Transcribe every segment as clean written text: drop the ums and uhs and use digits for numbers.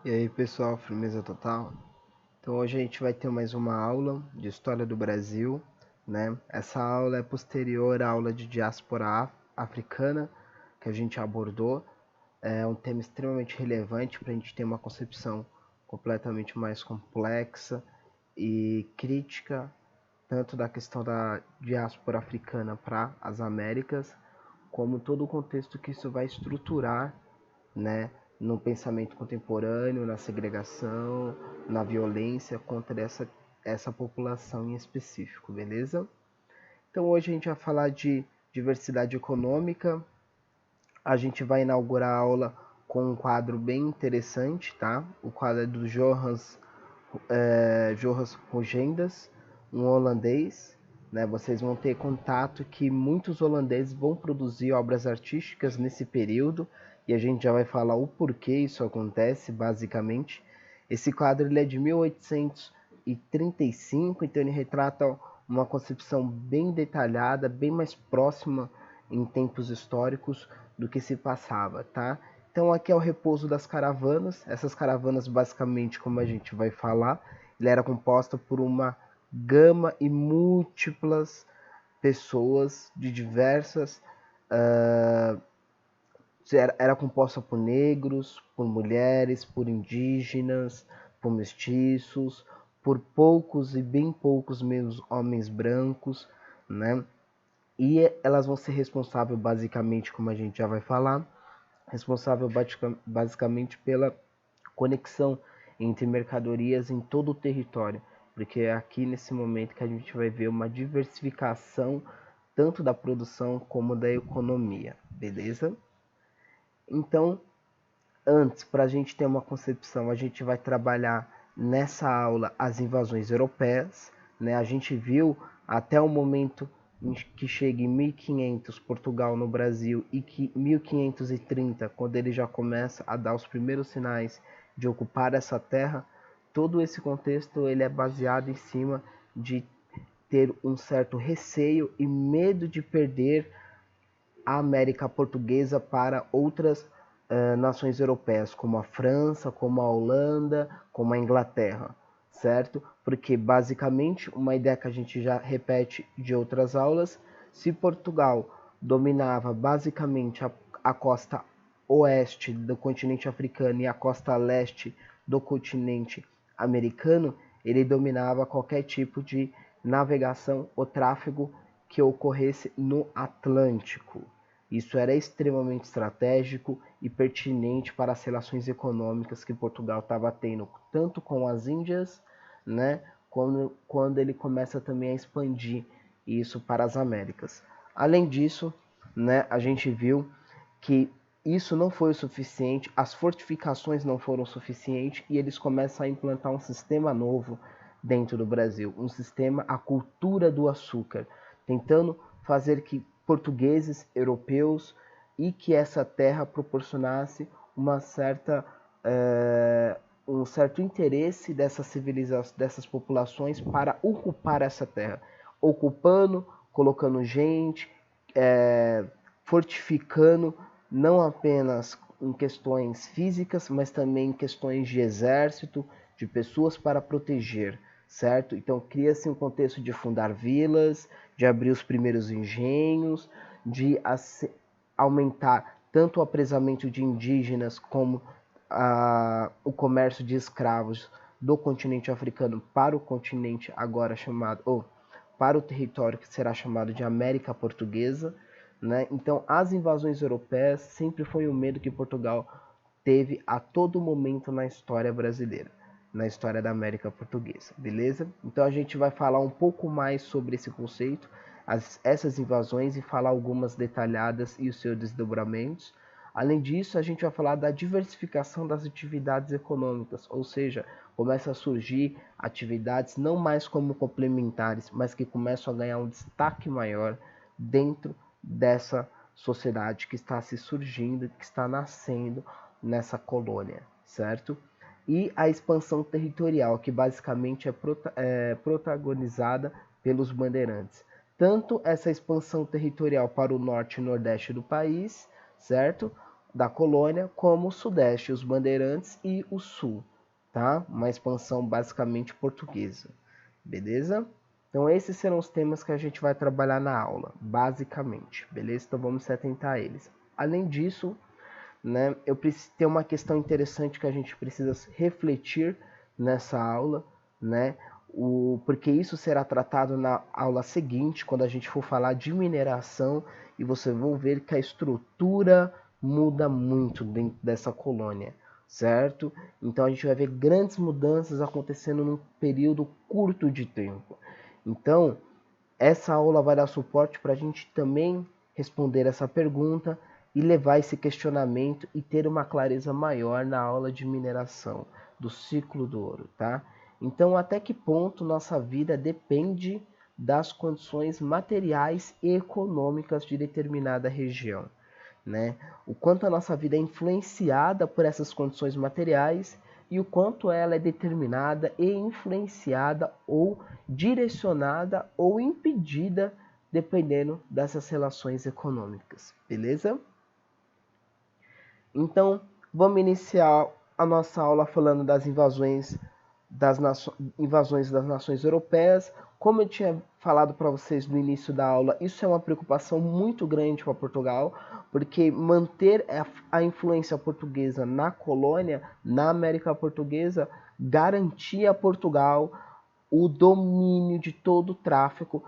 E aí pessoal, firmeza total? Então hoje a gente vai ter mais uma aula de História do Brasil, né? Essa aula é posterior à aula de diáspora africana que a gente abordou. É um tema extremamente relevante para a gente ter uma concepção completamente mais complexa e crítica, tanto da questão da diáspora africana para as Américas, como todo o contexto que isso vai estruturar, né, no pensamento contemporâneo, na segregação, na violência contra essa população em específico, beleza? Então hoje a gente vai falar de diversidade econômica. A gente vai inaugurar a aula com um quadro bem interessante, tá? O quadro é do Johannes Rogendas, um holandês. Né? Vocês vão ter contato que muitos holandeses vão produzir obras artísticas nesse período e a gente já vai falar o porquê isso acontece, basicamente. Esse quadro ele é de 1835, então ele retrata uma concepção bem detalhada, bem mais próxima em tempos históricos do que se passava, tá? Então aqui é o repouso das caravanas. Essas caravanas, basicamente, como a gente vai falar, ele era composta por uma gama e múltiplas pessoas de diversas era composta por negros, por mulheres, por indígenas, por mestiços, por poucos e bem poucos menos homens brancos, né? E elas vão ser responsáveis basicamente, como a gente já vai falar, responsável basicamente pela conexão entre mercadorias em todo o território, porque é aqui nesse momento que a gente vai ver uma diversificação tanto da produção como da economia, beleza? Então, antes, para a gente ter uma concepção, a gente vai trabalhar nessa aula as invasões europeias, né? A gente viu até o momento em que chega em 1500 Portugal no Brasil e que 1530, quando ele já começa a dar os primeiros sinais de ocupar essa terra, todo esse contexto ele é baseado em cima de ter um certo receio e medo de perder a América Portuguesa para outras nações europeias, como a França, como a Holanda, como a Inglaterra, certo? Porque basicamente uma ideia que a gente já repete de outras aulas, se Portugal dominava basicamente a costa oeste do continente africano e a costa leste do continente americano, ele dominava qualquer tipo de navegação ou tráfego que ocorresse no Atlântico. Isso era extremamente estratégico e pertinente para as relações econômicas que Portugal estava tendo, tanto com as Índias, né, quando ele começa também a expandir isso para as Américas. Além disso, né, a gente viu que isso não foi o suficiente, as fortificações não foram suficientes e eles começam a implantar um sistema novo dentro do Brasil, um sistema, a cultura do açúcar, tentando fazer que portugueses, europeus e que essa terra proporcionasse uma certa um certo interesse dessas civilizações, dessas populações para ocupar essa terra, ocupando, colocando gente, fortificando não apenas em questões físicas, mas também em questões de exército, de pessoas para proteger, certo? Então cria-se um contexto de fundar vilas, de abrir os primeiros engenhos, de aumentar tanto o apresamento de indígenas como o comércio de escravos do continente africano para o continente agora chamado, ou para o território que será chamado de América Portuguesa, né? Então, as invasões europeias sempre foi um medo que Portugal teve a todo momento na história brasileira, na história da América Portuguesa, beleza? Então, a gente vai falar um pouco mais sobre esse conceito, essas invasões e falar algumas detalhadas e os seus desdobramentos. Além disso, a gente vai falar da diversificação das atividades econômicas, ou seja, começa a surgir atividades não mais como complementares, mas que começam a ganhar um destaque maior dentro dessa sociedade que está se surgindo, que está nascendo nessa colônia, certo? E a expansão territorial, que basicamente é protagonizada pelos bandeirantes. Tanto essa expansão territorial para o norte e nordeste do país, certo? da colônia, como o Sudeste, os Bandeirantes e o Sul, tá? Uma expansão basicamente portuguesa, beleza? Então esses serão os temas que a gente vai trabalhar na aula, basicamente, beleza? Então vamos se atentar a eles. Além disso, né, eu preciso ter uma questão interessante que a gente precisa refletir nessa aula, né? Porque isso será tratado na aula seguinte, quando a gente for falar de mineração, e vocês vão ver que a estrutura muda muito dentro dessa colônia, certo? Então a gente vai ver grandes mudanças acontecendo num período curto de tempo. Então, essa aula vai dar suporte para a gente também responder essa pergunta e levar esse questionamento e ter uma clareza maior na aula de mineração do ciclo do ouro, tá? Então, até que ponto nossa vida depende das condições materiais e econômicas de determinada região, né? O quanto a nossa vida é influenciada por essas condições materiais e o quanto ela é determinada e influenciada ou direcionada ou impedida dependendo dessas relações econômicas, beleza? Então, vamos iniciar a nossa aula falando das invasões das nações europeias. Como eu tinha falado para vocês no início da aula, isso é uma preocupação muito grande para Portugal, porque manter a influência portuguesa na colônia, na América Portuguesa, garantia a Portugal o domínio de todo o tráfico,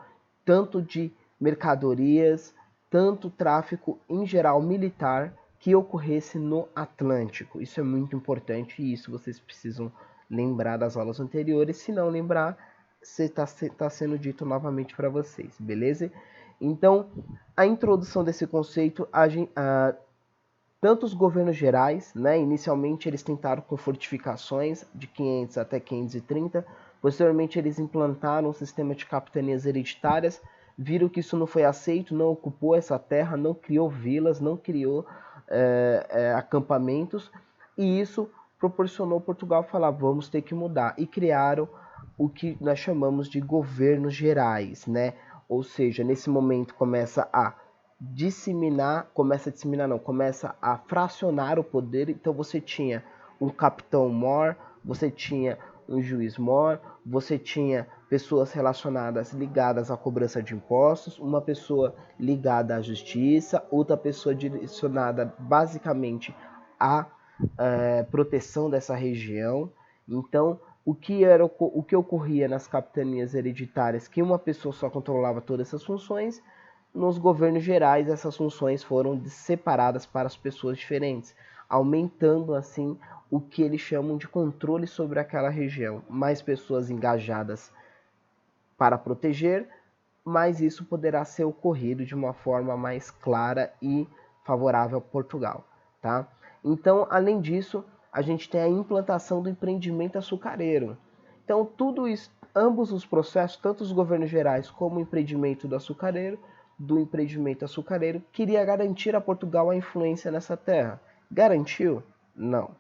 tanto de mercadorias, tanto tráfico em geral militar, que ocorresse no Atlântico. Isso é muito importante e isso vocês precisam lembrar das aulas anteriores. Se não lembrar, está sendo dito novamente para vocês, beleza? Então, a introdução desse conceito, tanto os governos gerais, né, inicialmente eles tentaram com fortificações de 500 até 530, posteriormente eles implantaram um sistema de capitanias hereditárias, viram que isso não foi aceito, não ocupou essa terra, não criou vilas, não criou acampamentos, e isso proporcionou Portugal falar, vamos ter que mudar, e criaram o que nós chamamos de governos gerais, né? Ou seja, nesse momento começa a fracionar o poder. Então você tinha um capitão-mor, você tinha um juiz-mor, você tinha pessoas relacionadas, ligadas à cobrança de impostos, uma pessoa ligada à justiça, outra pessoa direcionada basicamente à proteção dessa região. Então, o que ocorria nas capitanias hereditárias, que uma pessoa só controlava todas essas funções, nos governos gerais essas funções foram separadas para as pessoas diferentes, aumentando assim o que eles chamam de controle sobre aquela região. Mais pessoas engajadas para proteger, mas isso poderá ser ocorrido de uma forma mais clara e favorável a Portugal, tá? Então, além disso, a gente tem a implantação do empreendimento açucareiro. Então, tudo isso, ambos os processos, tanto os governos gerais como o empreendimento do empreendimento açucareiro, queria garantir a Portugal a influência nessa terra. Garantiu? Não.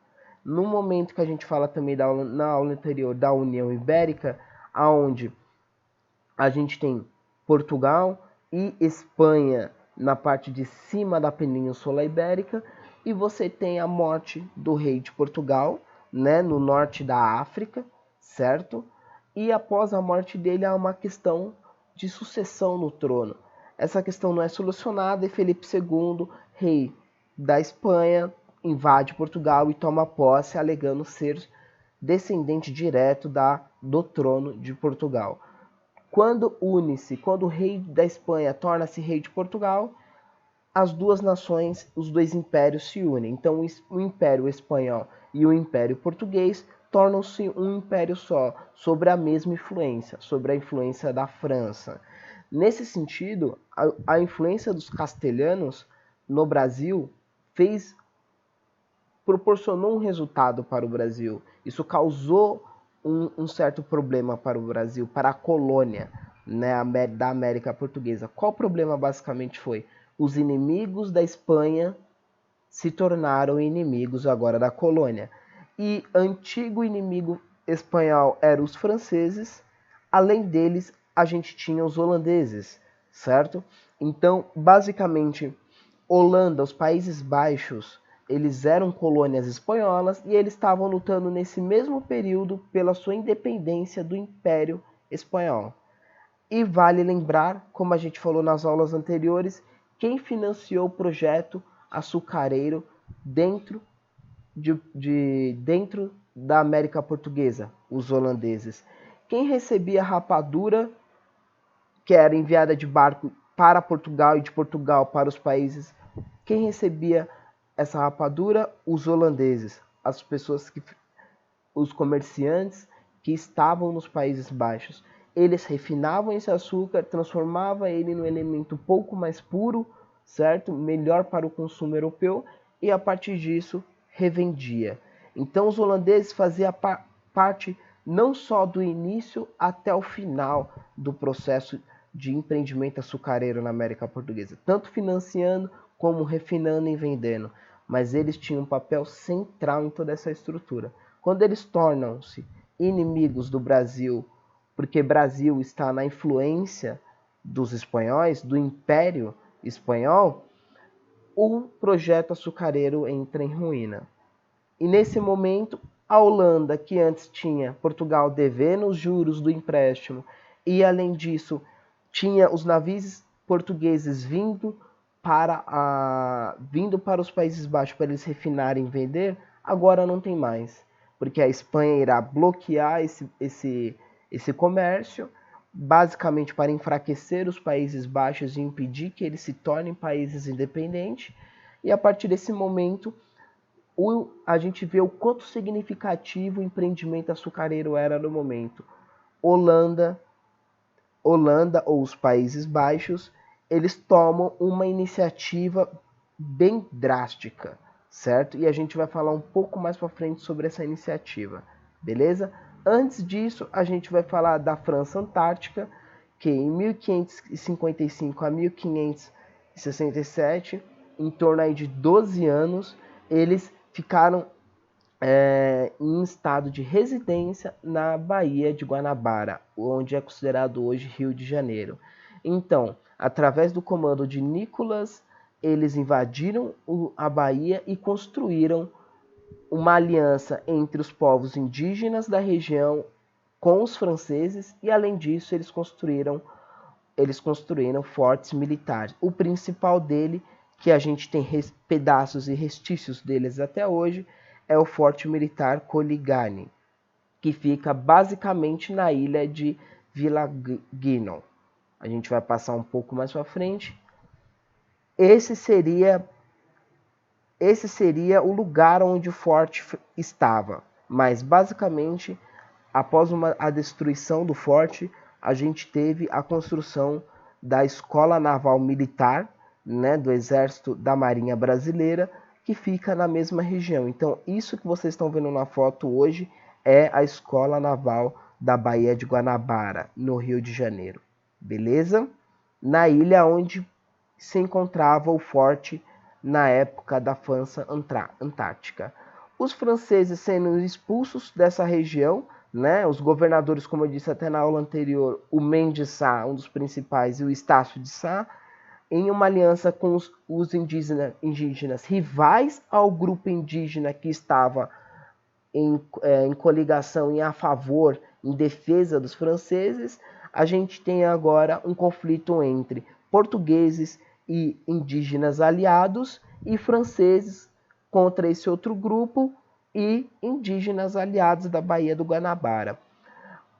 No momento que a gente fala também na aula anterior da União Ibérica, aonde a gente tem Portugal e Espanha na parte de cima da Península Ibérica, e você tem a morte do rei de Portugal, né, no norte da África, certo? E após a morte dele há uma questão de sucessão no trono. Essa questão não é solucionada e Felipe II, rei da Espanha, invade Portugal e toma posse, alegando ser descendente direto do trono de Portugal. Quando o rei da Espanha torna-se rei de Portugal, as duas nações, os dois impérios se unem. Então, o Império Espanhol e o Império Português tornam-se um império só, sobre a mesma influência, sobre a influência da França. Nesse sentido, a influência dos castelhanos no Brasil proporcionou um resultado para o Brasil. Isso causou um certo problema para o Brasil, para a colônia, né, da América Portuguesa. Qual problema basicamente foi? Os inimigos da Espanha se tornaram inimigos agora da colônia. E antigo inimigo espanhol eram os franceses, além deles a gente tinha os holandeses, certo? Então, basicamente, Holanda, os Países Baixos eles eram colônias espanholas e eles estavam lutando nesse mesmo período pela sua independência do Império Espanhol. E vale lembrar, como a gente falou nas aulas anteriores, quem financiou o projeto açucareiro dentro dentro da América Portuguesa, os holandeses. Quem recebia a rapadura que era enviada de barco para Portugal e de Portugal para os países, quem recebia essa rapadura? Os holandeses, as pessoas que, os comerciantes que estavam nos Países Baixos. Eles refinavam esse açúcar, transformavam ele num elemento um pouco mais puro, certo? Melhor para o consumo europeu, e a partir disso revendia. Então os holandeses faziam parte não só do início até o final do processo de empreendimento açucareiro na América Portuguesa, tanto financiando como refinando e vendendo, mas eles tinham um papel central em toda essa estrutura. Quando eles tornam-se inimigos do Brasil, porque Brasil está na influência dos espanhóis, do Império Espanhol, o projeto açucareiro entra em ruína. E nesse momento, a Holanda, que antes tinha Portugal devendo os juros do empréstimo, e além disso, tinha os navios portugueses vindo para os Países Baixos para eles refinarem e vender, agora não tem mais. Porque a Espanha irá bloquear esse comércio, basicamente para enfraquecer os Países Baixos e impedir que eles se tornem países independentes. E a partir desse momento, a gente vê o quanto significativo o empreendimento açucareiro era no momento. Holanda ou os Países Baixos, eles tomam uma iniciativa bem drástica, certo? E a gente vai falar um pouco mais para frente sobre essa iniciativa, beleza? Antes disso, a gente vai falar da França Antártica, que em 1555 a 1567, em torno aí de 12 anos, eles ficaram em estado de residência na Baía de Guanabara, onde é considerado hoje Rio de Janeiro. Então, através do comando de Nicolas, eles invadiram a Bahia e construíram uma aliança entre os povos indígenas da região com os franceses, e além disso eles construíram fortes militares. O principal dele, que a gente tem pedaços e restícios deles até hoje, é o Forte Militar Coligny, que fica basicamente na ilha de Villagino. A gente vai passar um pouco mais para frente. Esse seria o lugar onde o forte estava. Mas basicamente, após a destruição do forte, a gente teve a construção da Escola Naval Militar, né, do Exército da Marinha Brasileira, que fica na mesma região. Então, isso que vocês estão vendo na foto hoje é a Escola Naval da Baía de Guanabara, no Rio de Janeiro. Beleza? Na ilha onde se encontrava o forte na época da França Antártica. Os franceses sendo expulsos dessa região, né, os governadores, como eu disse até na aula anterior, o Mendes Sá, um dos principais, e o Estácio de Sá, em uma aliança com os indígenas rivais ao grupo indígena que estava em coligação e a favor, em defesa dos franceses, a gente tem agora um conflito entre portugueses e indígenas aliados e franceses contra esse outro grupo e indígenas aliados da Baía do Guanabara.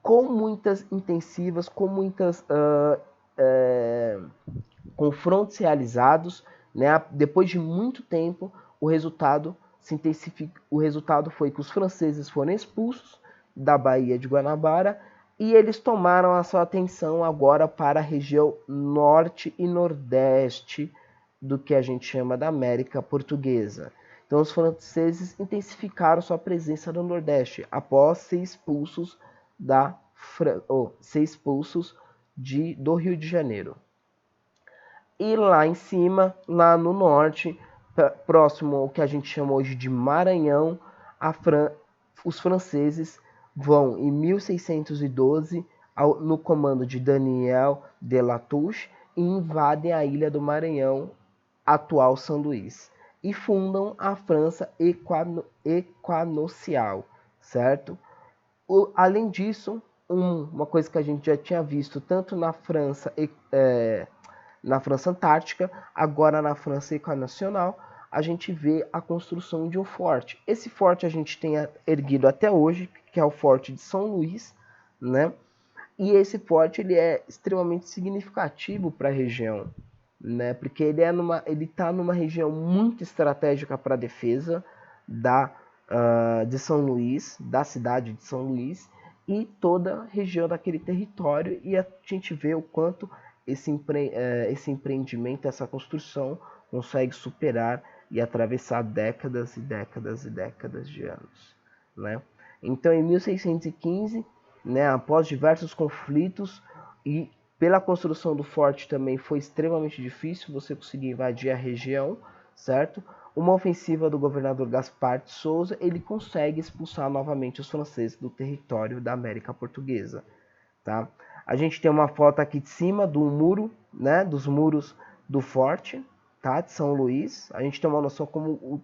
Com muitas intensivas, com muitas confrontos realizados, né? Depois de muito tempo, o resultado foi que os franceses foram expulsos da Baía de Guanabara e eles tomaram a sua atenção agora para a região norte e nordeste do que a gente chama da América Portuguesa. Então os franceses intensificaram sua presença no Nordeste após ser expulsos do Rio de Janeiro. E lá em cima, lá no norte, próximo ao que a gente chama hoje de Maranhão, os franceses vão em 1612 no comando de Daniel de Latouche e invadem a ilha do Maranhão, atual São Luís. e fundam a França Equinocial, certo? Além disso, uma coisa que a gente já tinha visto tanto na França Antártica, agora na França Equinacional, a gente vê a construção de um forte. Esse forte a gente tem erguido até hoje, que é o Forte de São Luís, né? E esse forte ele é extremamente significativo para a região, né? Porque ele está numa região muito estratégica para a defesa de São Luís, da cidade de São Luís, e toda a região daquele território, e a gente vê o quanto esse empreendimento, essa construção consegue superar e atravessar décadas e décadas e décadas de anos, né? Então, em 1615, né, após diversos conflitos e pela construção do forte também foi extremamente difícil você conseguir invadir a região, certo? Uma ofensiva do governador Gaspar de Souza, ele consegue expulsar novamente os franceses do território da América Portuguesa, tá? A gente tem uma foto aqui de cima do muro, né, dos muros do forte, tá, de São Luís. A gente tem uma noção como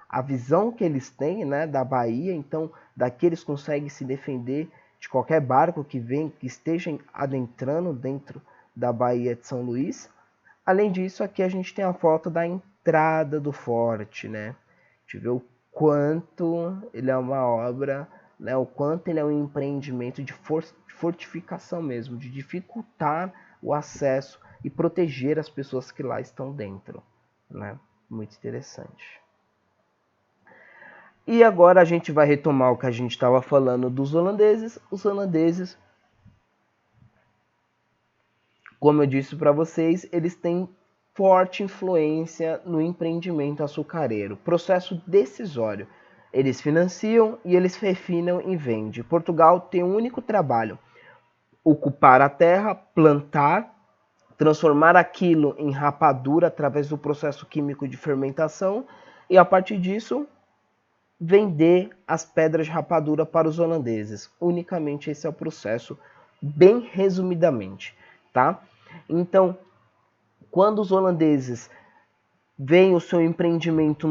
a visão que eles têm, né, da Bahia. Então, daqui eles conseguem se defender de qualquer barco que esteja adentrando dentro da Baía de São Luís. Além disso, aqui a gente tem a foto da entrada do forte, né? A gente vê o quanto ele é uma obra, né? O quanto ele é um empreendimento de fortificação mesmo, de dificultar o acesso e proteger as pessoas que lá estão dentro, né? Muito interessante. E agora a gente vai retomar o que a gente estava falando dos holandeses. Os holandeses, como eu disse para vocês, eles têm forte influência no empreendimento açucareiro. Processo decisório. Eles financiam e eles refinam e vendem. Portugal tem um único trabalho: ocupar a terra, plantar, transformar aquilo em rapadura através do processo químico de fermentação e, a partir disso, vender as pedras de rapadura para os holandeses. Unicamente esse é o processo, bem resumidamente, tá? Então, quando os holandeses veem o seu empreendimento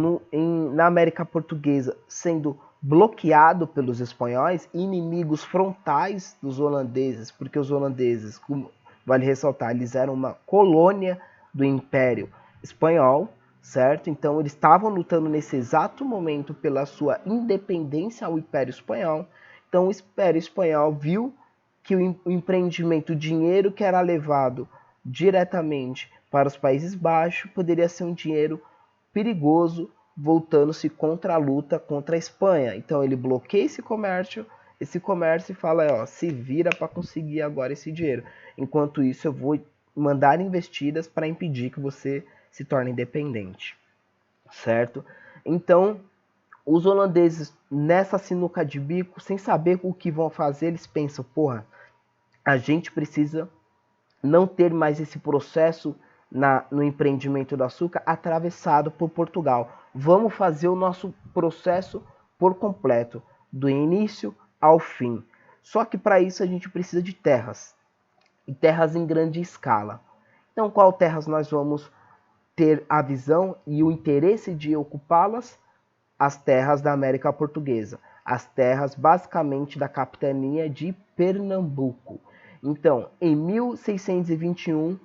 na América Portuguesa sendo bloqueado pelos espanhóis, inimigos frontais dos holandeses, porque os holandeses, como vale ressaltar, eles eram uma colônia do Império Espanhol, certo? Então eles estavam lutando nesse exato momento pela sua independência ao Império Espanhol. Então o Império Espanhol viu que o empreendimento, o dinheiro que era levado diretamente para os Países Baixos poderia ser um dinheiro perigoso, voltando-se contra a luta contra a Espanha. Então ele bloqueia esse comércio e fala, ó, se vira para conseguir agora esse dinheiro. Enquanto isso eu vou mandar investidas para impedir que você se torne independente, certo? Então os holandeses, nessa sinuca de bico, sem saber o que vão fazer, eles pensam, porra, a gente precisa não ter mais esse processo no empreendimento do açúcar atravessado por Portugal. Vamos fazer o nosso processo por completo, do início ao fim. Só que para isso a gente precisa de terras, e terras em grande escala. Então, qual terras nós vamos ter a visão e o interesse de ocupá-las? As terras da América Portuguesa, as terras basicamente da capitania de Pernambuco. Então, em 1621,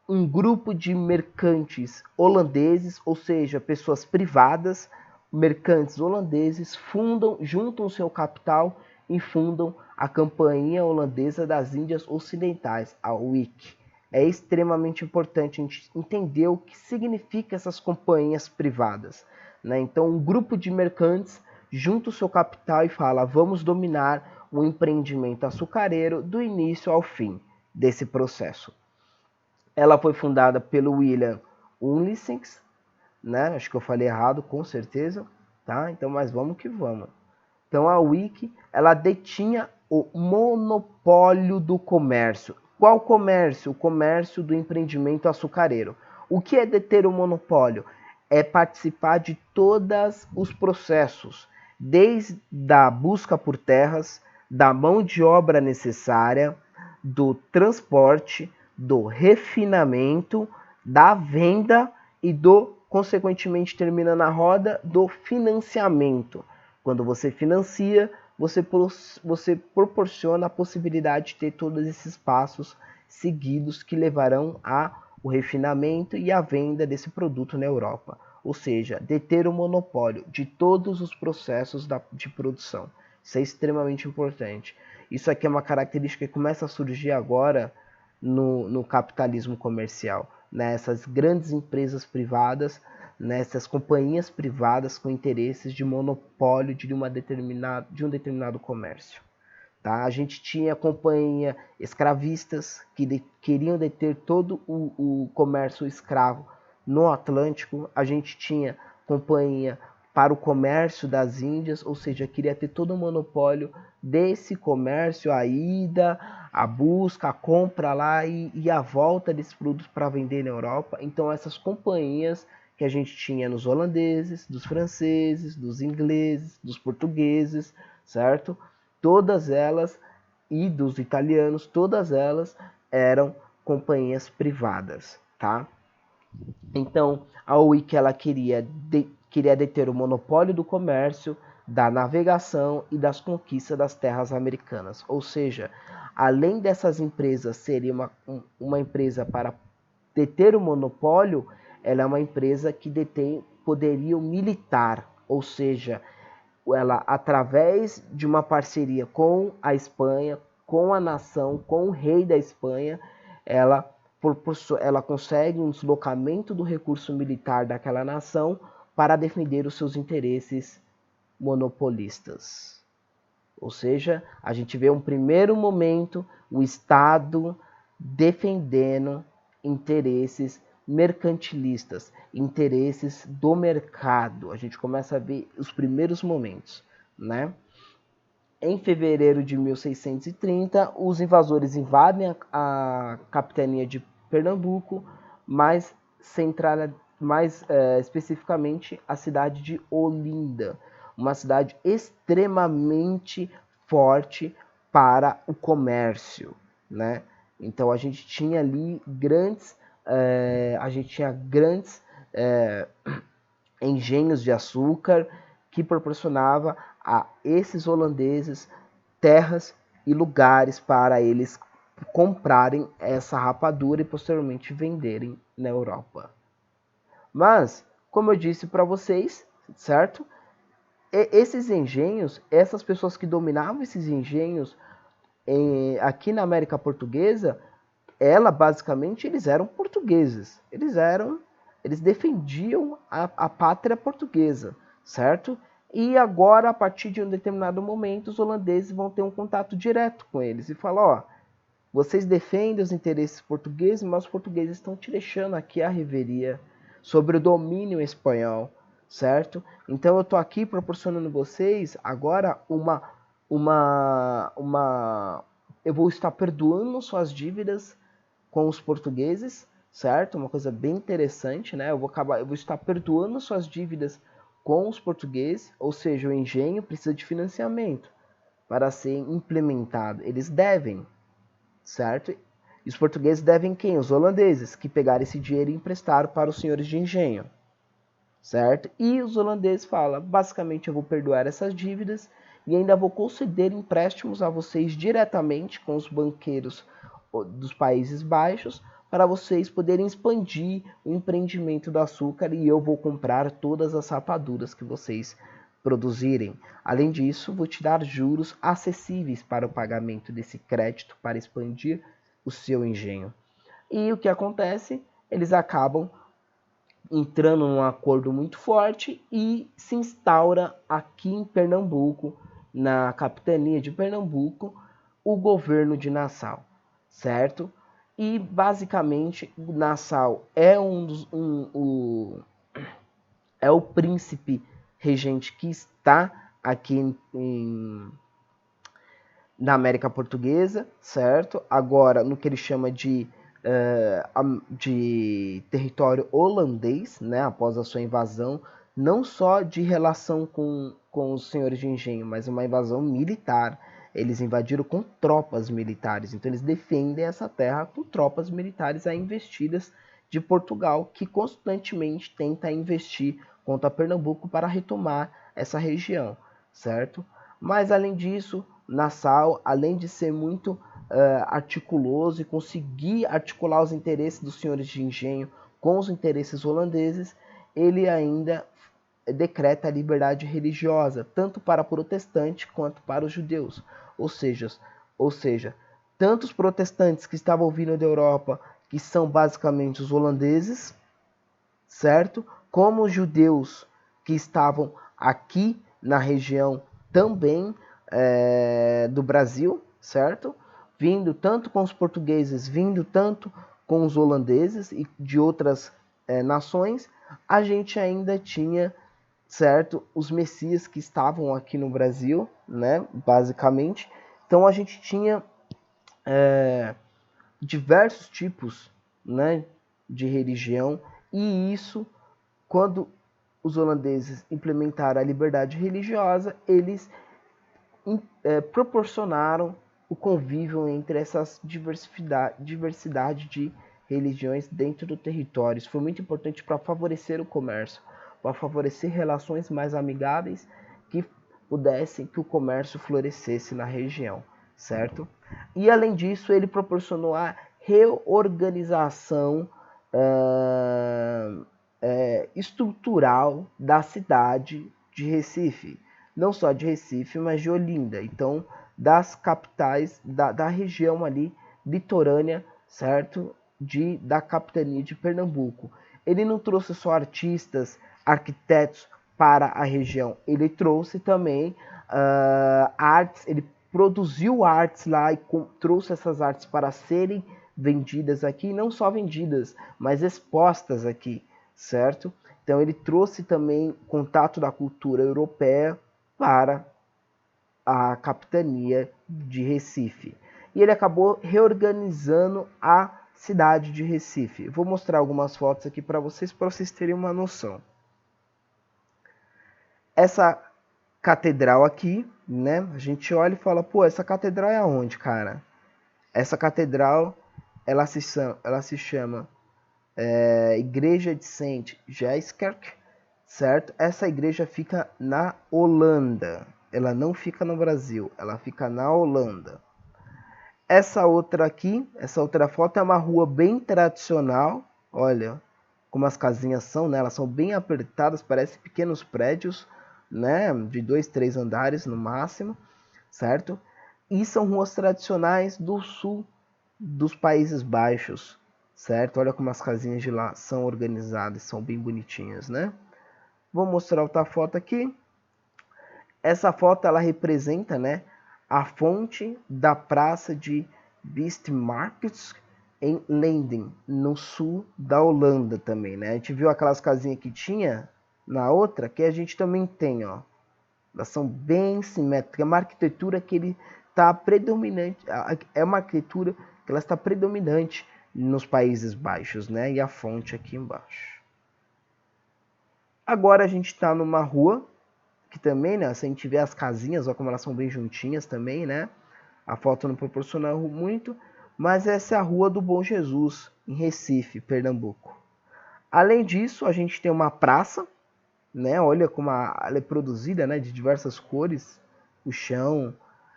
um grupo de mercantes holandeses, ou seja, pessoas privadas, mercantes holandeses, juntam seu capital e fundam a Companhia Holandesa das Índias Ocidentais, a UIC. É extremamente importante a gente entender o que significa essas companhias privadas, né? Então, um grupo de mercantes junta o seu capital e fala, vamos dominar o empreendimento açucareiro do início ao fim desse processo. Ela foi fundada pelo William Unlissens, né? Acho que eu falei errado, com certeza, tá? Então, mas vamos que vamos. Então, a UIC, ela detinha o monopólio do comércio. Qual comércio? O comércio do empreendimento açucareiro. O que é deter o monopólio? É participar de todos os processos, desde a busca por terras, da mão de obra necessária, do transporte, do refinamento, da venda e do consequentemente termina na roda do financiamento. Quando você financia, você proporciona a possibilidade de ter todos esses passos seguidos que levarão ao refinamento e à venda desse produto na Europa. Ou seja, deter o monopólio de todos os processos de produção. Isso é extremamente importante. Isso aqui é uma característica que começa a surgir agora no capitalismo comercial. Nessas grandes empresas privadas, nessas companhias privadas com interesses de monopólio de um determinado comércio. Tá? A gente tinha companhia escravistas que queriam deter todo o comércio escravo no Atlântico. A gente tinha companhia para o comércio das Índias, ou seja, queria ter todo o monopólio desse comércio, a ida, a busca, a compra lá e a volta desses produtos para vender na Europa. Então essas companhias que a gente tinha nos holandeses, dos franceses, dos ingleses, dos portugueses, certo? Todas elas, e dos italianos, todas elas eram companhias privadas, tá? Então, a UIC ela queria deter o monopólio do comércio, da navegação e das conquistas das terras americanas. Ou seja, além dessas empresas serem uma empresa para deter o monopólio, ela é uma empresa que detém poderio militar, ou seja, ela, através de uma parceria com a Espanha, com a nação, com o rei da Espanha, ela consegue um deslocamento do recurso militar daquela nação para defender os seus interesses monopolistas. Ou seja, a gente vê um primeiro momento o Estado defendendo interesses mercantilistas, interesses do mercado. A gente começa a ver os primeiros momentos, né? Em fevereiro de 1630, os invasores invadem a capitania de Pernambuco, mais especificamente a cidade de Olinda, uma cidade extremamente forte para o comércio, né? Então a gente tinha ali grandes engenhos de açúcar que proporcionava a esses holandeses terras e lugares para eles comprarem essa rapadura e posteriormente venderem na Europa. Mas, como eu disse para vocês, certo? Esses engenhos, essas pessoas que dominavam esses engenhos aqui na América Portuguesa, basicamente eles eram portugueses. Eles defendiam a pátria portuguesa, certo? E agora, a partir de um determinado momento, os holandeses vão ter um contato direto com eles e falar, ó, vocês defendem os interesses portugueses, mas os portugueses estão te deixando aqui a reveria sobre o domínio espanhol, certo? Então eu estou aqui proporcionando vocês agora eu vou estar perdoando suas dívidas com os portugueses, certo? Uma coisa bem interessante, né? Eu vou estar perdoando suas dívidas com os portugueses, ou seja, o engenho precisa de financiamento para ser implementado. Eles devem, certo? E os portugueses devem quem? Os holandeses, que pegaram esse dinheiro e emprestaram para os senhores de engenho, certo? E os holandeses falam, basicamente eu vou perdoar essas dívidas e ainda vou conceder empréstimos a vocês diretamente com os banqueiros dos Países Baixos para vocês poderem expandir o empreendimento do açúcar e eu vou comprar todas as rapaduras que vocês produzirem. Além disso, vou te dar juros acessíveis para o pagamento desse crédito para expandir o seu engenho. E o que acontece? Eles acabam entrando num acordo muito forte e se instaura aqui em Pernambuco, na capitania de Pernambuco, o governo de Nassau, certo? E basicamente Nassau é é o príncipe regente que está aqui na América Portuguesa, certo? Agora no que ele chama de território holandês, né? Após a sua invasão, não só de relação com os senhores de engenho, mas uma invasão militar. Eles invadiram com tropas militares, então eles defendem essa terra com tropas militares investidas de Portugal, que constantemente tenta investir contra Pernambuco para retomar essa região, certo? Mas além disso, Nassau, além de ser muito articuloso e conseguir articular os interesses dos senhores de engenho com os interesses holandeses, ele ainda decreta a liberdade religiosa, tanto para protestantes quanto para os judeus. Ou seja, ou seja, tanto os protestantes que estavam vindo da Europa, que são basicamente os holandeses, certo? Como os judeus que estavam aqui na região também do Brasil, certo? Vindo tanto com os portugueses, vindo tanto com os holandeses e de outras nações, a gente ainda tinha, certo, os messias que estavam aqui no Brasil, né, basicamente. Então a gente tinha diversos tipos, né, de religião, e isso, quando os holandeses implementaram a liberdade religiosa, eles proporcionaram o convívio entre essas diversidade de religiões dentro do território. Isso foi muito importante para favorecer o comércio, para favorecer relações mais amigáveis que pudessem que o comércio florescesse na região, certo? E além disso, ele proporcionou a reorganização estrutural da cidade de Recife, não só de Recife, mas de Olinda, então das capitais da região ali litorânea, certo? Da capitania de Pernambuco. Ele não trouxe só artistas, arquitetos para a região, ele trouxe também artes, ele produziu artes lá e trouxe essas artes para serem vendidas aqui, não só vendidas, mas expostas aqui, certo? Então ele trouxe também contato da cultura europeia para a capitania de Recife. E ele acabou reorganizando a cidade de Recife. Vou mostrar algumas fotos aqui para vocês terem uma noção. Essa catedral aqui, né? A gente olha e fala, pô, essa catedral é aonde, cara? Essa catedral, ela se chama Igreja de Saint Gijskerk, certo? Essa igreja fica na Holanda. Ela não fica no Brasil, ela fica na Holanda. Essa outra aqui, essa outra foto é uma rua bem tradicional. Olha como as casinhas são, né? Elas são bem apertadas, parecem pequenos prédios, né? De 2, 3 andares no máximo, certo? E são ruas tradicionais do sul dos Países Baixos, certo? Olha como as casinhas de lá são organizadas, são bem bonitinhas, né? Vou mostrar outra foto aqui. Essa foto ela representa, né, a fonte da praça de Bismarck em Leyden, no sul da Holanda também, né? A gente viu aquelas casinhas que tinha na outra, que a gente também tem, ó. Elas são bem simétricas. É uma arquitetura que ele está predominante, é uma arquitetura que ela está predominante nos Países Baixos, né? E a fonte aqui embaixo. Agora a gente está numa rua que também, né? Se a gente vê as casinhas, olha como elas são bem juntinhas também, né? A foto não proporciona muito, mas essa é a Rua do Bom Jesus, em Recife, Pernambuco. Além disso, a gente tem uma praça, né? Olha como ela é produzida, né? De diversas cores, o chão.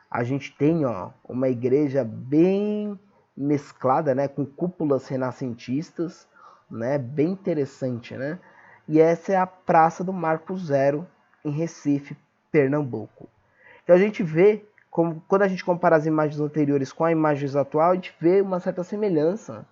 A gente tem, ó, uma igreja bem mesclada, né? Com cúpulas renascentistas, né? Bem interessante, né? E essa é a Praça do Marco Zero, em Recife, Pernambuco. Então a gente vê, como, quando a gente compara as imagens anteriores com as imagens atuais, a gente vê uma certa semelhança,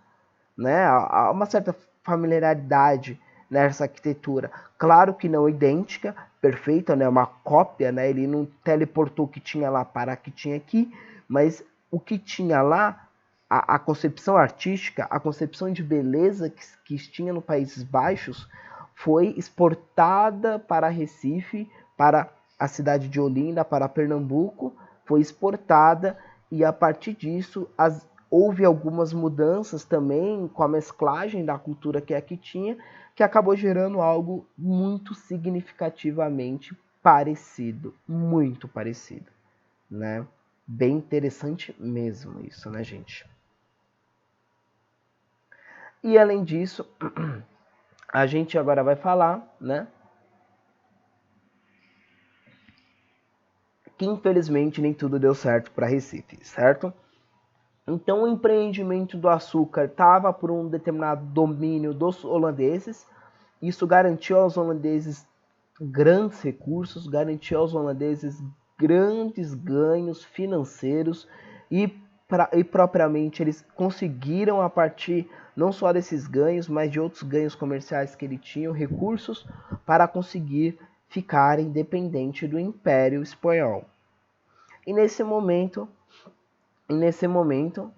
né? Há uma certa familiaridade nessa arquitetura. Claro que não idêntica, perfeita, né? Uma cópia, né? Ele não teleportou o que tinha lá para o que tinha aqui, mas o que tinha lá, a concepção artística, a concepção de beleza que tinha nos Países Baixos, foi exportada para Recife, para a cidade de Olinda, para Pernambuco, foi exportada e a partir disso houve algumas mudanças também com a mesclagem da cultura que aqui tinha, que acabou gerando algo muito significativamente parecido, muito parecido, né? Bem interessante mesmo isso, né, gente? E além disso, a gente agora vai falar, né, que infelizmente nem tudo deu certo para Recife, certo? Então o empreendimento do açúcar estava por um determinado domínio dos holandeses. Isso garantiu aos holandeses grandes recursos, garantiu aos holandeses grandes ganhos financeiros e propriamente eles conseguiram, a partir não só desses ganhos, mas de outros ganhos comerciais que ele tinha, recursos para conseguir ficar independente do Império Espanhol. E nesse momento,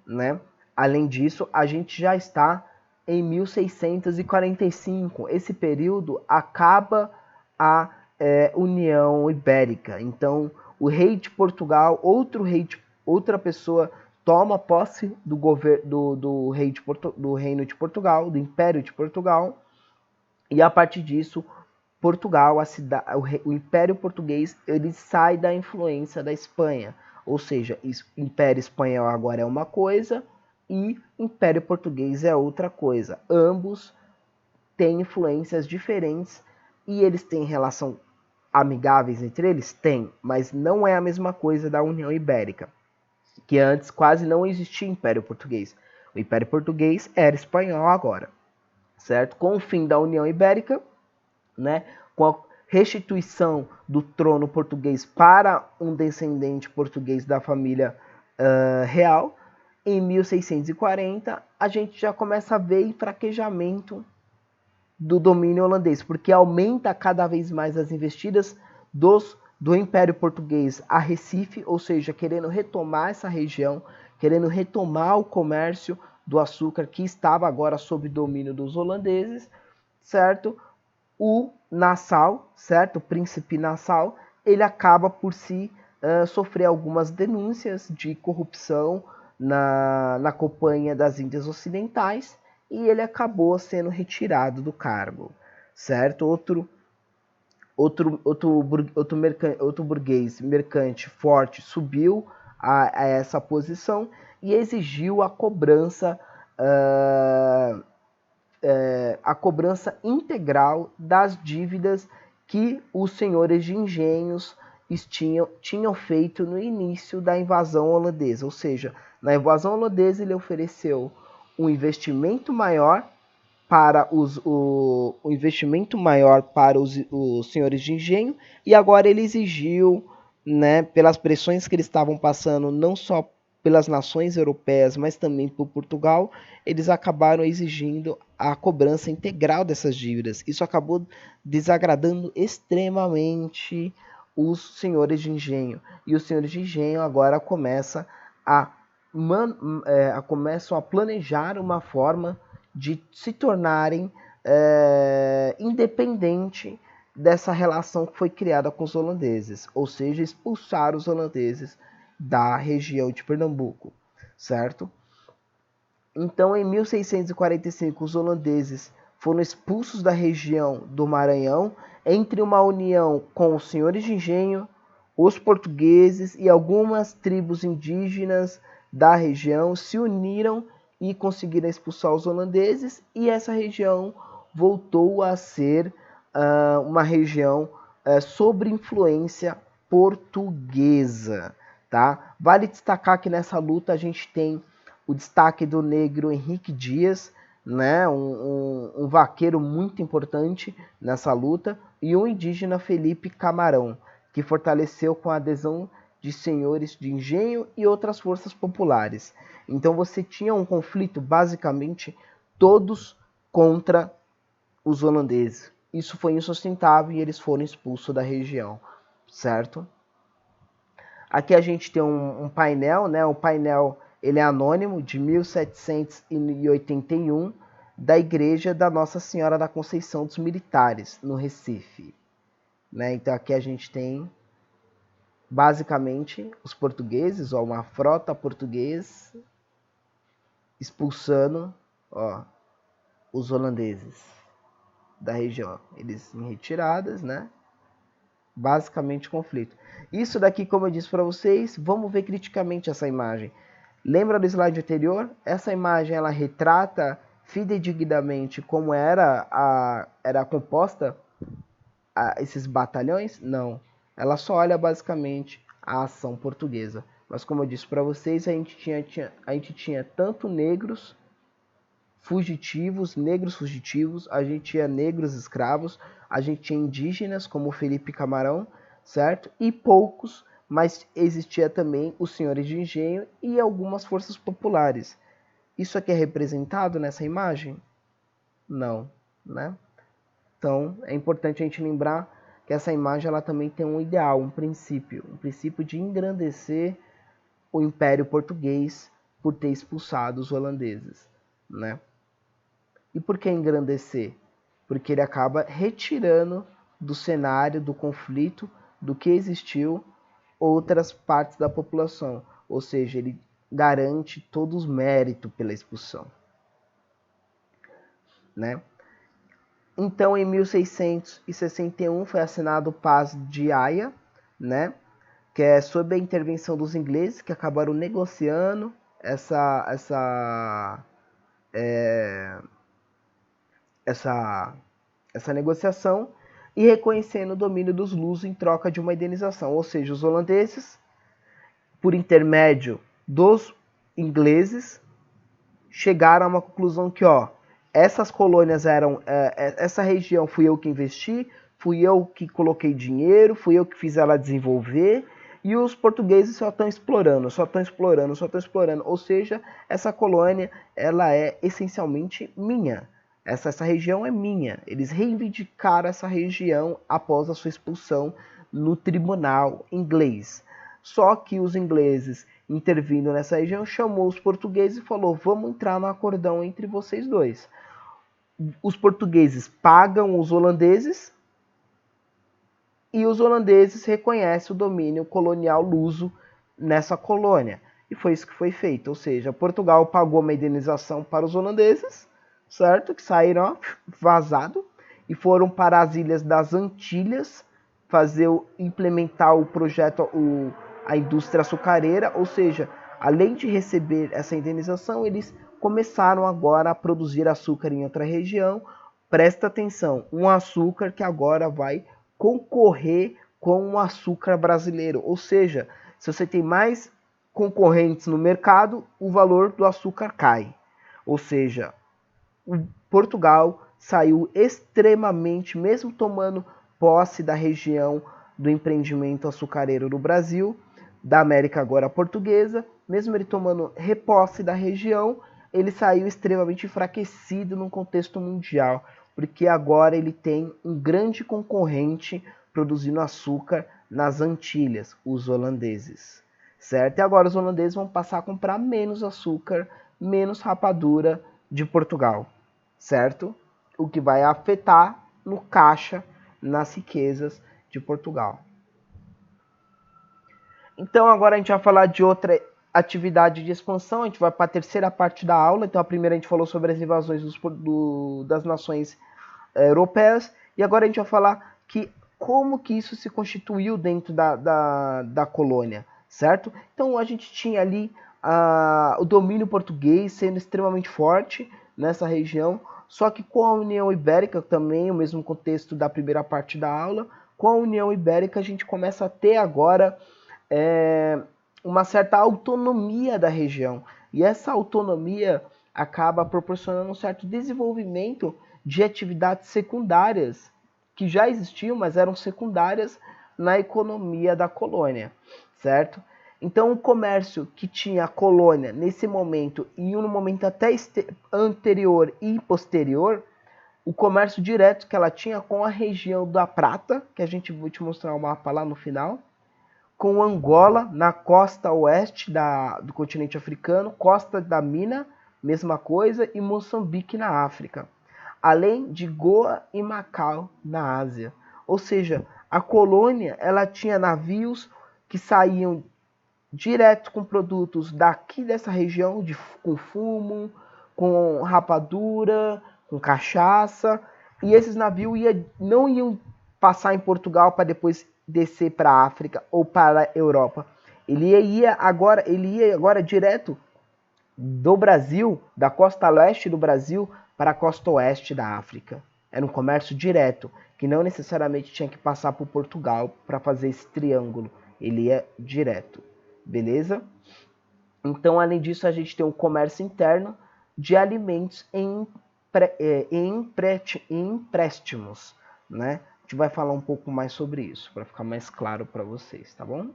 né, além disso, a gente já está em 1645. Esse período acaba a União Ibérica. Então, o rei de Portugal, outra pessoa toma posse do Reino de Portugal, do Império de Portugal, e a partir disso, Portugal, o Império Português, ele sai da influência da Espanha. Ou seja, Império Espanhol agora é uma coisa e Império Português é outra coisa. Ambos têm influências diferentes e eles têm relação amigáveis entre eles? Tem, mas não é a mesma coisa da União Ibérica, que antes quase não existia Império Português. O Império Português era espanhol agora, certo? Com o fim da União Ibérica, né, com a restituição do trono português para um descendente português da família real, em 1640 a gente já começa a ver enfraquejamento do domínio holandês, porque aumenta cada vez mais as investidas do Império Português a Recife, ou seja, querendo retomar essa região, querendo retomar o comércio do açúcar que estava agora sob domínio dos holandeses, certo? O Nassau, certo? O príncipe Nassau, ele acaba por sofrer algumas denúncias de corrupção na Companhia das Índias Ocidentais e ele acabou sendo retirado do cargo, certo? Outro burguês mercante forte subiu a essa posição e exigiu a cobrança integral das dívidas que os senhores de engenhos tinham feito no início da invasão holandesa. Ou seja, na invasão holandesa ele ofereceu um investimento maior para os senhores de engenho e agora ele exigiu, né, pelas pressões que eles estavam passando, não só pelas nações europeias, mas também por Portugal, eles acabaram exigindo a cobrança integral dessas dívidas. Isso acabou desagradando extremamente os senhores de engenho. E os senhores de engenho agora começam a planejar uma forma de se tornarem independente dessa relação que foi criada com os holandeses, ou seja, expulsar os holandeses da região de Pernambuco, certo? Então, em 1645, os holandeses foram expulsos da região do Maranhão entre uma união com os senhores de engenho, os portugueses e algumas tribos indígenas da região se uniram e conseguiram expulsar os holandeses, e essa região voltou a ser uma região sob influência portuguesa. Tá? Vale destacar que nessa luta a gente tem o destaque do negro Henrique Dias, né? um vaqueiro muito importante nessa luta, e o indígena Felipe Camarão, que fortaleceu com a adesão de senhores de engenho e outras forças populares. Então você tinha um conflito basicamente todos contra os holandeses. Isso foi insustentável e eles foram expulsos da região, certo? Aqui a gente tem um painel, né? O painel ele é anônimo, de 1781, da Igreja da Nossa Senhora da Conceição dos Militares, no Recife. Né? Então aqui a gente tem basicamente os portugueses, ó, uma frota portuguesa expulsando, ó, os holandeses da região. Eles em retiradas, né? Basicamente conflito. Isso daqui, como eu disse para vocês, vamos ver criticamente essa imagem. Lembra do slide anterior? Essa imagem ela retrata fidedignamente como era composta esses batalhões? Não. Ela só olha basicamente a ação portuguesa. Mas como eu disse para vocês, a gente tinha tanto negros fugitivos, a gente tinha negros escravos, a gente tinha indígenas como Felipe Camarão, certo? E poucos, mas existia também os senhores de engenho e algumas forças populares. Isso aqui é representado nessa imagem? Não, né? Então, é importante a gente lembrar que essa imagem ela também tem um ideal, um princípio de engrandecer o Império Português por ter expulsado os holandeses, né? E por que engrandecer? Porque ele acaba retirando do cenário do conflito, do que existiu, outras partes da população, ou seja, ele garante todos os méritos pela expulsão, né? Então, em 1661 foi assinado o Paz de Haia, né? Que é sob a intervenção dos ingleses que acabaram negociando essa negociação e reconhecendo o domínio dos lusos em troca de uma indenização. Ou seja, os holandeses, por intermédio dos ingleses, chegaram a uma conclusão que, essas colônias eram, essa região fui eu que investi, fui eu que coloquei dinheiro, fui eu que fiz ela desenvolver, e os portugueses só estão explorando. Ou seja, essa colônia ela é essencialmente minha. Essa região é minha. Eles reivindicaram essa região após a sua expulsão no tribunal inglês. Só que os ingleses, intervindo nessa região, chamou os portugueses e falou: vamos entrar no acordão entre vocês dois. Os portugueses pagam os holandeses e os holandeses reconhecem o domínio colonial luso nessa colônia. E foi isso que foi feito. Ou seja, Portugal pagou uma indenização para os holandeses, certo? Que saíram vazado e foram para as ilhas das Antilhas implementar o projeto, a indústria açucareira. Ou seja, além de receber essa indenização, eles começaram agora a produzir açúcar em outra região. Presta atenção, um açúcar que agora vai concorrer com o açúcar brasileiro. Ou seja, se você tem mais concorrentes no mercado, o valor do açúcar cai. Ou seja, Portugal saiu extremamente, mesmo tomando posse da região do empreendimento açucareiro no Brasil, da América agora portuguesa, mesmo ele tomando reposse da região, ele saiu extremamente enfraquecido no contexto mundial, porque agora ele tem um grande concorrente produzindo açúcar nas Antilhas, os holandeses, certo? E agora os holandeses vão passar a comprar menos açúcar, menos rapadura de Portugal, certo? O que vai afetar no caixa, nas riquezas de Portugal. Então agora a gente vai falar de outra atividade de expansão, a gente vai para a terceira parte da aula. Então a primeira a gente falou sobre as invasões das nações europeias, e agora a gente vai falar como que isso se constituiu dentro da colônia, certo? Então a gente tinha ali o domínio português sendo extremamente forte nessa região, só que com a União Ibérica também, o mesmo contexto da primeira parte da aula, com a União Ibérica a gente começa a ter agora uma certa autonomia da região. E essa autonomia acaba proporcionando um certo desenvolvimento de atividades secundárias, que já existiam, mas eram secundárias na economia da colônia, certo? Então o comércio que tinha a colônia nesse momento e no momento até anterior e posterior, o comércio direto que ela tinha com a região da Prata, que a gente vai te mostrar o mapa lá no final, com Angola na costa oeste do continente africano, costa da Mina, mesma coisa, e Moçambique na África, além de Goa e Macau na Ásia. Ou seja, a colônia ela tinha navios que saíam direto com produtos daqui dessa região, com fumo, com rapadura, com cachaça, e esses navios não iam passar em Portugal para depois descer para a África ou para a Europa. Ele ia agora direto do Brasil, da costa leste do Brasil para a costa oeste da África. Era um comércio direto, que não necessariamente tinha que passar por Portugal para fazer esse triângulo. Ele ia direto, beleza? Então, além disso, a gente tem um comércio interno de alimentos em empréstimos, né? A gente vai falar um pouco mais sobre isso, para ficar mais claro para vocês, tá bom?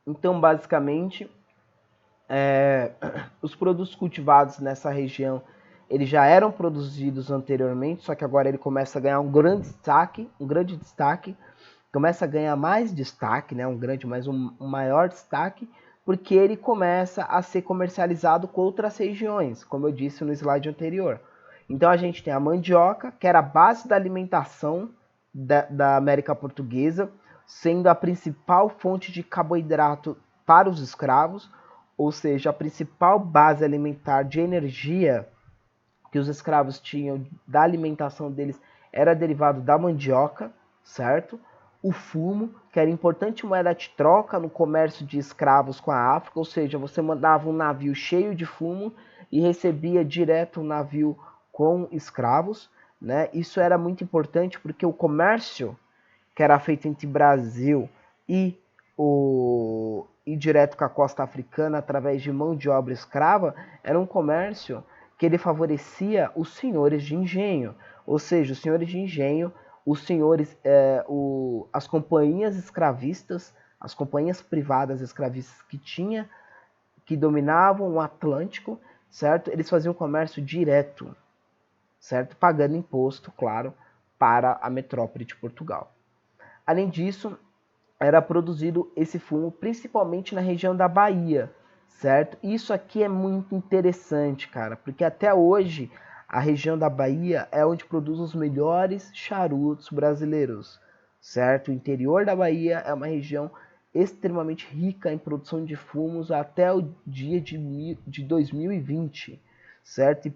Então, basicamente, os produtos cultivados nessa região, eles já eram produzidos anteriormente, só que agora ele começa a ganhar um grande destaque, começa a ganhar mais destaque, né? Um maior destaque, porque ele começa a ser comercializado com outras regiões, como eu disse no slide anterior. Então a gente tem a mandioca, que era a base da alimentação da América Portuguesa, sendo a principal fonte de carboidrato para os escravos, ou seja, a principal base alimentar de energia que os escravos tinham da alimentação deles era derivado da mandioca, certo? O fumo, que era importante moeda de troca no comércio de escravos com a África, ou seja, você mandava um navio cheio de fumo e recebia direto um navio com escravos, né? Isso era muito importante porque o comércio que era feito entre Brasil e direto com a costa africana através de mão de obra escrava, era um comércio que ele favorecia os senhores de engenho, ou seja, os senhores de engenho, as companhias escravistas, as companhias privadas escravistas que dominavam o Atlântico, certo? Eles faziam comércio direto, certo? Pagando imposto, claro, para a metrópole de Portugal. Além disso, era produzido esse fumo principalmente na região da Bahia, certo? Isso aqui é muito interessante, cara, porque até hoje a região da Bahia é onde produz os melhores charutos brasileiros, certo? O interior da Bahia é uma região extremamente rica em produção de fumos até o dia de 2020, certo?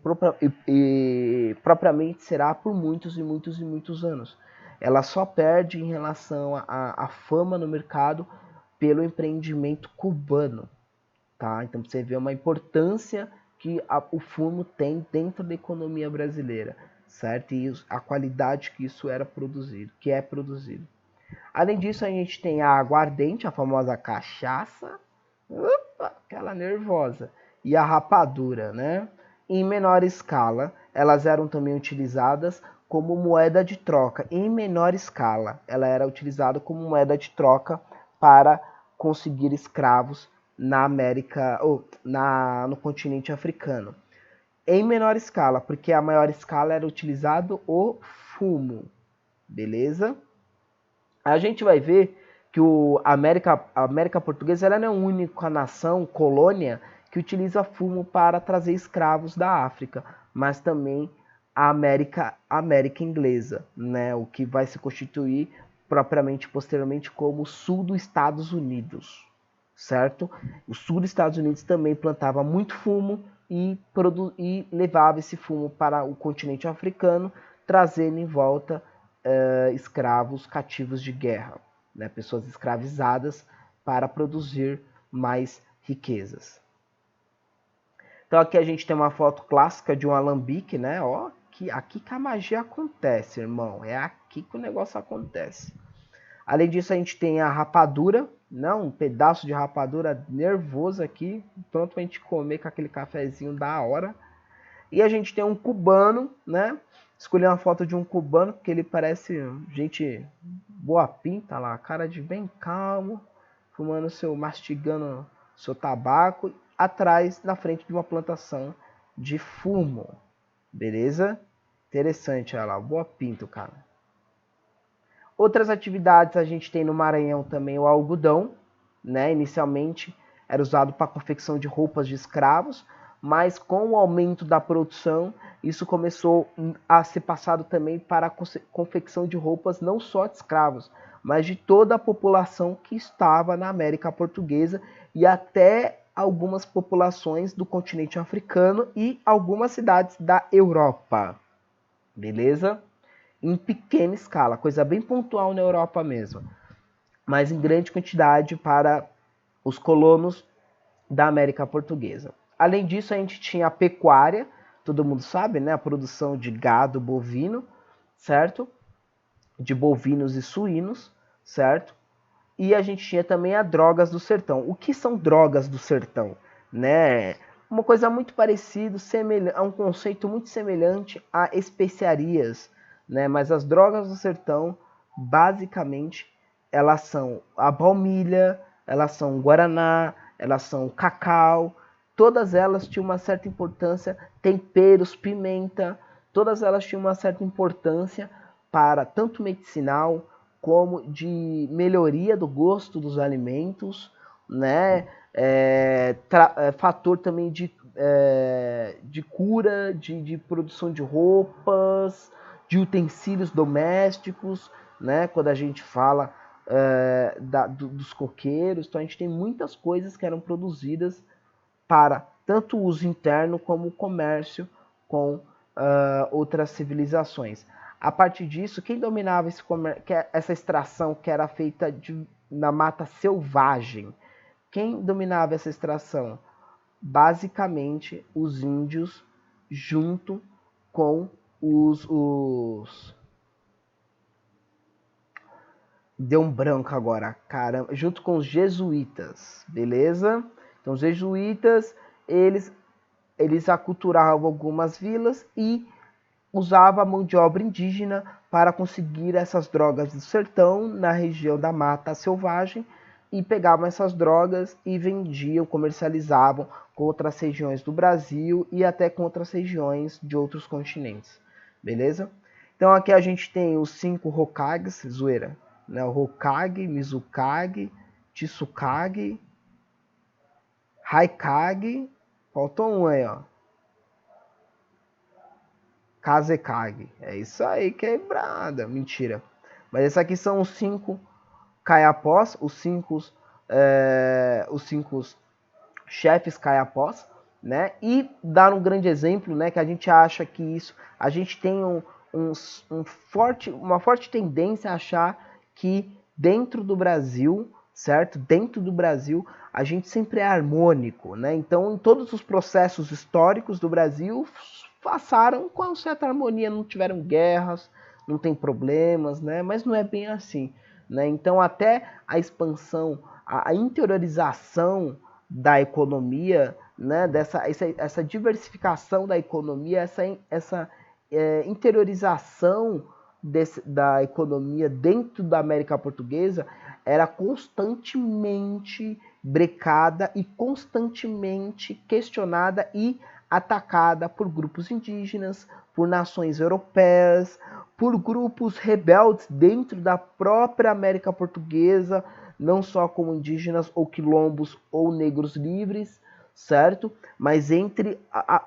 E propriamente será por muitos e muitos e muitos anos. Ela só perde em relação à fama no mercado pelo empreendimento cubano, tá? Então você vê uma importância que o fumo tem dentro da economia brasileira, certo? E a qualidade que isso é produzido. Além disso, a gente tem a aguardente, a famosa cachaça, aquela nervosa, e a rapadura, né? Em menor escala, elas eram também utilizadas como moeda de troca. Em menor escala, ela era utilizada como moeda de troca para conseguir escravos na América ou no continente africano. Em menor escala, porque a maior escala era utilizado o fumo, beleza? A gente vai ver que a América Portuguesa ela não é a única nação, colônia, que utiliza fumo para trazer escravos da África, mas também a América Inglesa, né? O que vai se constituir propriamente posteriormente como o sul dos Estados Unidos, certo? O sul dos Estados Unidos também plantava muito fumo e levava esse fumo para o continente africano, trazendo em volta escravos cativos de guerra, né? Pessoas escravizadas para produzir mais riquezas. Então aqui a gente tem uma foto clássica de um alambique, né? Ó, aqui que a magia acontece, irmão. É aqui que o negócio acontece. Além disso, a gente tem a rapadura, né? Um pedaço de rapadura nervoso aqui, pronto pra gente comer com aquele cafezinho da hora. E a gente tem um cubano, né? Escolhi uma foto de um cubano, porque ele parece gente boa pinta lá, cara de bem calmo, mastigando seu tabaco, atrás, na frente de uma plantação de fumo. Beleza? Interessante, olha lá, boa pinta, cara. Outras atividades a gente tem no Maranhão também o algodão, né? Inicialmente era usado para a confecção de roupas de escravos, mas com o aumento da produção, isso começou a ser passado também para a confecção de roupas não só de escravos, mas de toda a população que estava na América Portuguesa e até algumas populações do continente africano e algumas cidades da Europa. Beleza? Em pequena escala, coisa bem pontual na Europa mesmo, mas em grande quantidade para os colonos da América Portuguesa. Além disso, a gente tinha a pecuária, todo mundo sabe, né? A produção de gado bovino, certo? De bovinos e suínos, certo? E a gente tinha também as drogas do sertão. O que são drogas do sertão? Né? Uma coisa muito parecida, é um conceito muito semelhante a especiarias, né? Mas as drogas do sertão, basicamente, elas são a baunilha, elas são o guaraná, elas são o cacau, todas elas tinham uma certa importância, temperos, pimenta, todas elas tinham uma certa importância para tanto medicinal como de melhoria do gosto dos alimentos, né? Fator também de cura, de produção de roupas, de utensílios domésticos, né? Quando a gente fala dos coqueiros, então a gente tem muitas coisas que eram produzidas para tanto o uso interno como o comércio com outras civilizações. A partir disso, quem dominava essa extração que era feita na mata selvagem? Quem dominava essa extração? Basicamente, os índios junto com os... Deu um branco agora, caramba. Junto com os jesuítas, beleza? Então, os jesuítas, eles aculturavam algumas vilas e usava a mão de obra indígena para conseguir essas drogas do sertão na região da mata selvagem e pegavam essas drogas e vendiam, comercializavam com outras regiões do Brasil e até com outras regiões de outros continentes, beleza? Então aqui a gente tem os 5 Hokages, zoeira, né? O Hokage, Mizukage, Chisukage, Haikage, faltou um aí, ó. Kazekage. É isso aí, quebrada. Mentira. Mas esses aqui são os 5 Kayapós, os 5 chefes Kayapós, né? E dar um grande exemplo, né? Que a gente acha que isso... A gente tem uma forte tendência a achar que dentro do Brasil, certo? Dentro do Brasil, a gente sempre é harmônico, né? Então, em todos os processos históricos do Brasil, passaram com uma certa harmonia, não tiveram guerras, não tem problemas, né? Mas não é bem assim, né? Então até a expansão, a interiorização da economia, né? Essa diversificação da economia, essa interiorização da economia dentro da América Portuguesa era constantemente brecada e constantemente questionada e atacada por grupos indígenas, por nações europeias, por grupos rebeldes dentro da própria América Portuguesa, não só como indígenas ou quilombos ou negros livres, certo? Mas entre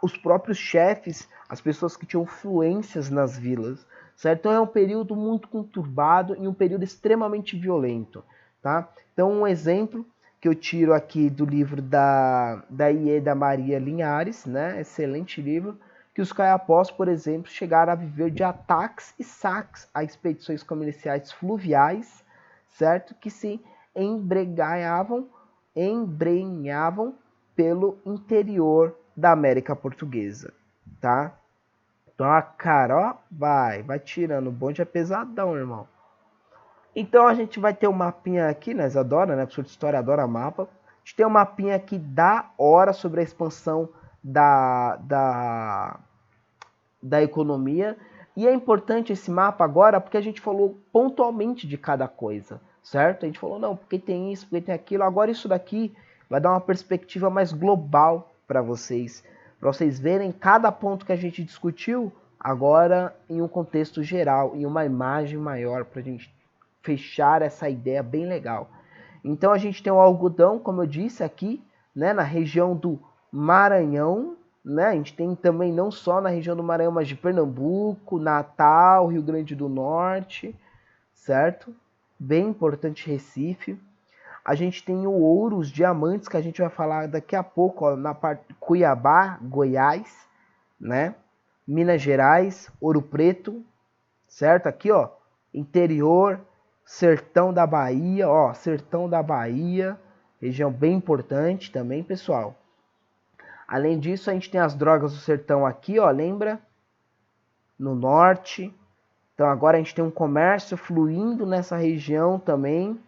os próprios chefes, as pessoas que tinham influências nas vilas, certo? Então é um período muito conturbado e um período extremamente violento, tá? Então um exemplo que eu tiro aqui do livro da Ieda Maria Linhares, né? Excelente livro, que os caiapós, por exemplo, chegaram a viver de ataques e saques a expedições comerciais fluviais, certo? Que se embrenhavam pelo interior da América Portuguesa, tá? Então a cara, ó, vai tirando, o bonde é pesadão, irmão. Então a gente vai ter um mapinha aqui, né? Adora, né? Professor de história adora mapa. A gente tem um mapinha aqui da hora sobre a expansão da economia. E é importante esse mapa agora porque a gente falou pontualmente de cada coisa, certo? A gente falou, não, porque tem isso, porque tem aquilo. Agora isso daqui vai dar uma perspectiva mais global para vocês verem cada ponto que a gente discutiu agora em um contexto geral, em uma imagem maior para a gente fechar essa ideia bem legal. Então a gente tem o algodão, como eu disse aqui, né, na região do Maranhão, né? A gente tem também não só na região do Maranhão, mas de Pernambuco, Natal, Rio Grande do Norte, certo? Bem importante Recife. A gente tem o ouro, os diamantes, que a gente vai falar daqui a pouco, ó, na parte Cuiabá, Goiás, né? Minas Gerais, Ouro Preto, certo? Aqui, ó, interior, sertão da Bahia, ó, sertão da Bahia, região bem importante também, pessoal. Além disso, a gente tem as drogas do sertão aqui, ó, lembra? No norte. Então agora a gente tem um comércio fluindo nessa região também.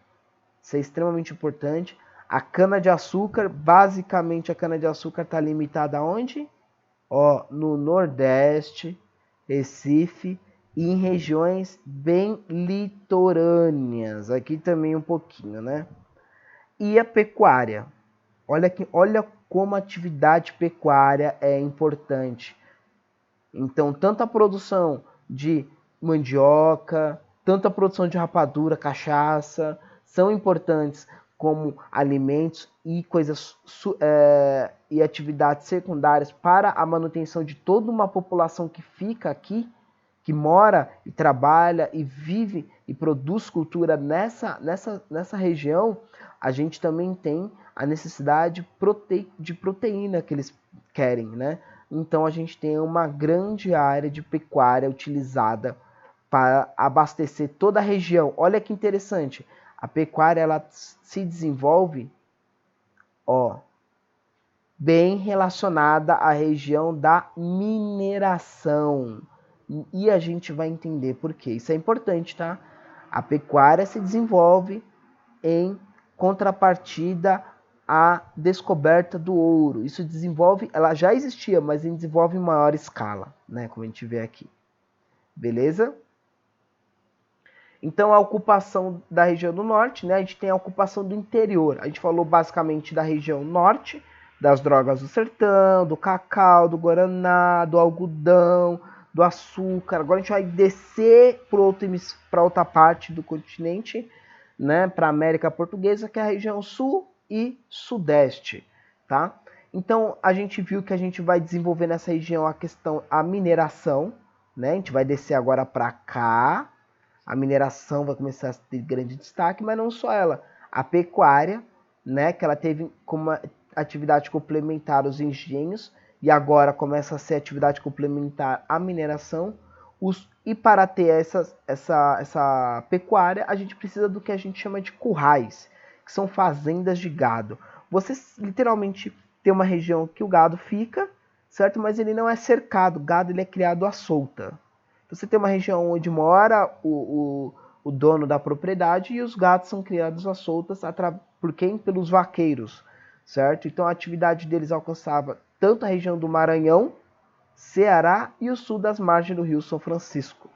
Isso é extremamente importante. A cana-de-açúcar, basicamente a cana-de-açúcar está limitada aonde? Ó, no Nordeste, Recife e em regiões bem litorâneas. Aqui também um pouquinho, né? E a pecuária. Olha como a atividade pecuária é importante. Então, tanto a produção de mandioca, tanto a produção de rapadura, cachaça, são importantes como alimentos e e atividades secundárias para a manutenção de toda uma população que fica aqui, que mora e trabalha e vive e produz cultura nessa região. A gente também tem a necessidade de proteína que eles querem, né? Então a gente tem uma grande área de pecuária utilizada para abastecer toda a região. Olha que interessante, a pecuária ela se desenvolve, ó, bem relacionada à região da mineração. E a gente vai entender por quê. Isso é importante, tá? A pecuária se desenvolve em contrapartida à descoberta do ouro. Isso desenvolve, ela já existia, mas desenvolve em maior escala, né? Como a gente vê aqui. Beleza? Então a ocupação da região do norte, né? A gente tem a ocupação do interior. A gente falou basicamente da região norte, das drogas do sertão, do cacau, do guaraná, do algodão, do açúcar. Agora a gente vai descer para outra parte do continente, né? Para a América Portuguesa, que é a região sul e sudeste, tá? Então a gente viu que a gente vai desenvolver nessa região a mineração, né? A gente vai descer agora para cá. A mineração vai começar a ter grande destaque, mas não só ela. A pecuária, né, que ela teve como atividade complementar os engenhos, e agora começa a ser atividade complementar a mineração. E para ter essa pecuária, a gente precisa do que a gente chama de currais, que são fazendas de gado. Você literalmente tem uma região que o gado fica, certo? Mas ele não é cercado, o gado ele é criado à solta. Você tem uma região onde mora o dono da propriedade e os gados são criados às soltas por quem? Pelos vaqueiros, certo? Então a atividade deles alcançava tanto a região do Maranhão, Ceará e o sul das margens do Rio São Francisco.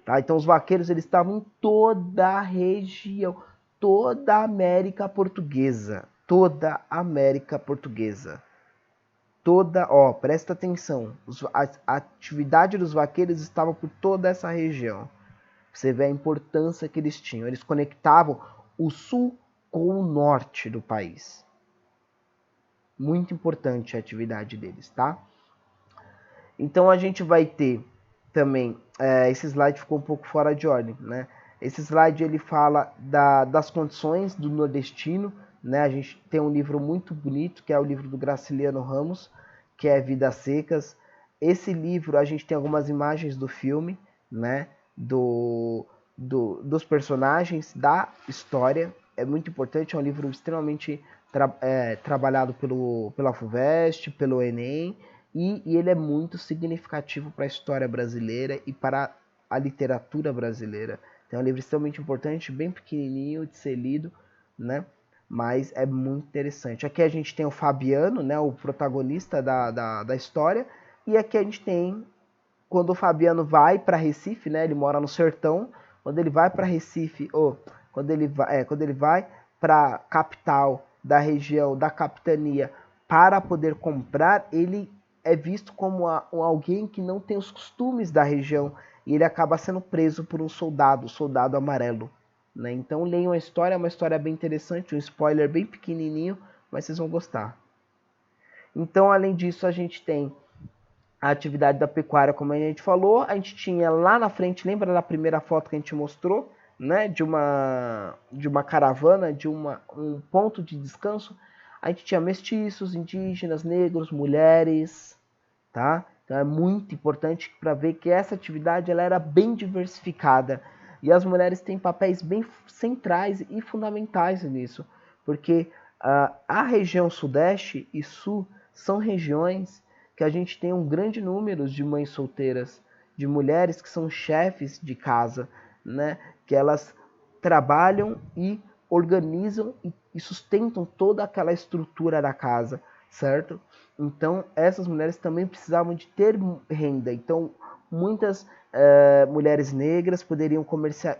Tá? Então os vaqueiros eles estavam em toda a região, toda a América Portuguesa, toda a América Portuguesa. Presta atenção, a atividade dos vaqueiros estava por toda essa região. Você vê a importância que eles tinham. Eles conectavam o sul com o norte do país. Muito importante a atividade deles, tá? Então a gente vai ter também, esse slide ficou um pouco fora de ordem, né? Esse slide ele fala das condições do nordestino, né? A gente tem um livro muito bonito, que é o livro do Graciliano Ramos, que é Vidas Secas. Esse livro a gente tem algumas imagens do filme, né? Dos personagens, da história. É muito importante, é um livro extremamente trabalhado pela FUVEST, pelo Enem, e ele é muito significativo para a história brasileira e para a literatura brasileira. Então, é um livro extremamente importante, bem pequenininho de ser lido, né? Mas é muito interessante. Aqui a gente tem o Fabiano, né? O protagonista da história, e aqui a gente tem quando o Fabiano vai para Recife, né? Ele mora no sertão. Quando ele vai para Recife, quando ele vai para a capital da região, da capitania, para poder comprar, ele é visto como alguém que não tem os costumes da região e ele acaba sendo preso por um soldado, o soldado amarelo. Né? Então leiam a história, é uma história bem interessante, um spoiler bem pequenininho, mas vocês vão gostar. Então, além disso, a gente tem a atividade da pecuária, como a gente falou. A gente tinha lá na frente, lembra da primeira foto que a gente mostrou, né? De uma caravana, de um ponto de descanso. A gente tinha mestiços, indígenas, negros, mulheres, tá? Então é muito importante para ver que essa atividade ela era bem diversificada. E as mulheres têm papéis bem centrais e fundamentais nisso, porque A região sudeste e sul são regiões que a gente tem um grande número de mães solteiras, de mulheres que são chefes de casa, né? Que elas trabalham e organizam e sustentam toda aquela estrutura da casa, certo? Então, essas mulheres também precisavam de ter renda. Então, muitas mulheres negras poderiam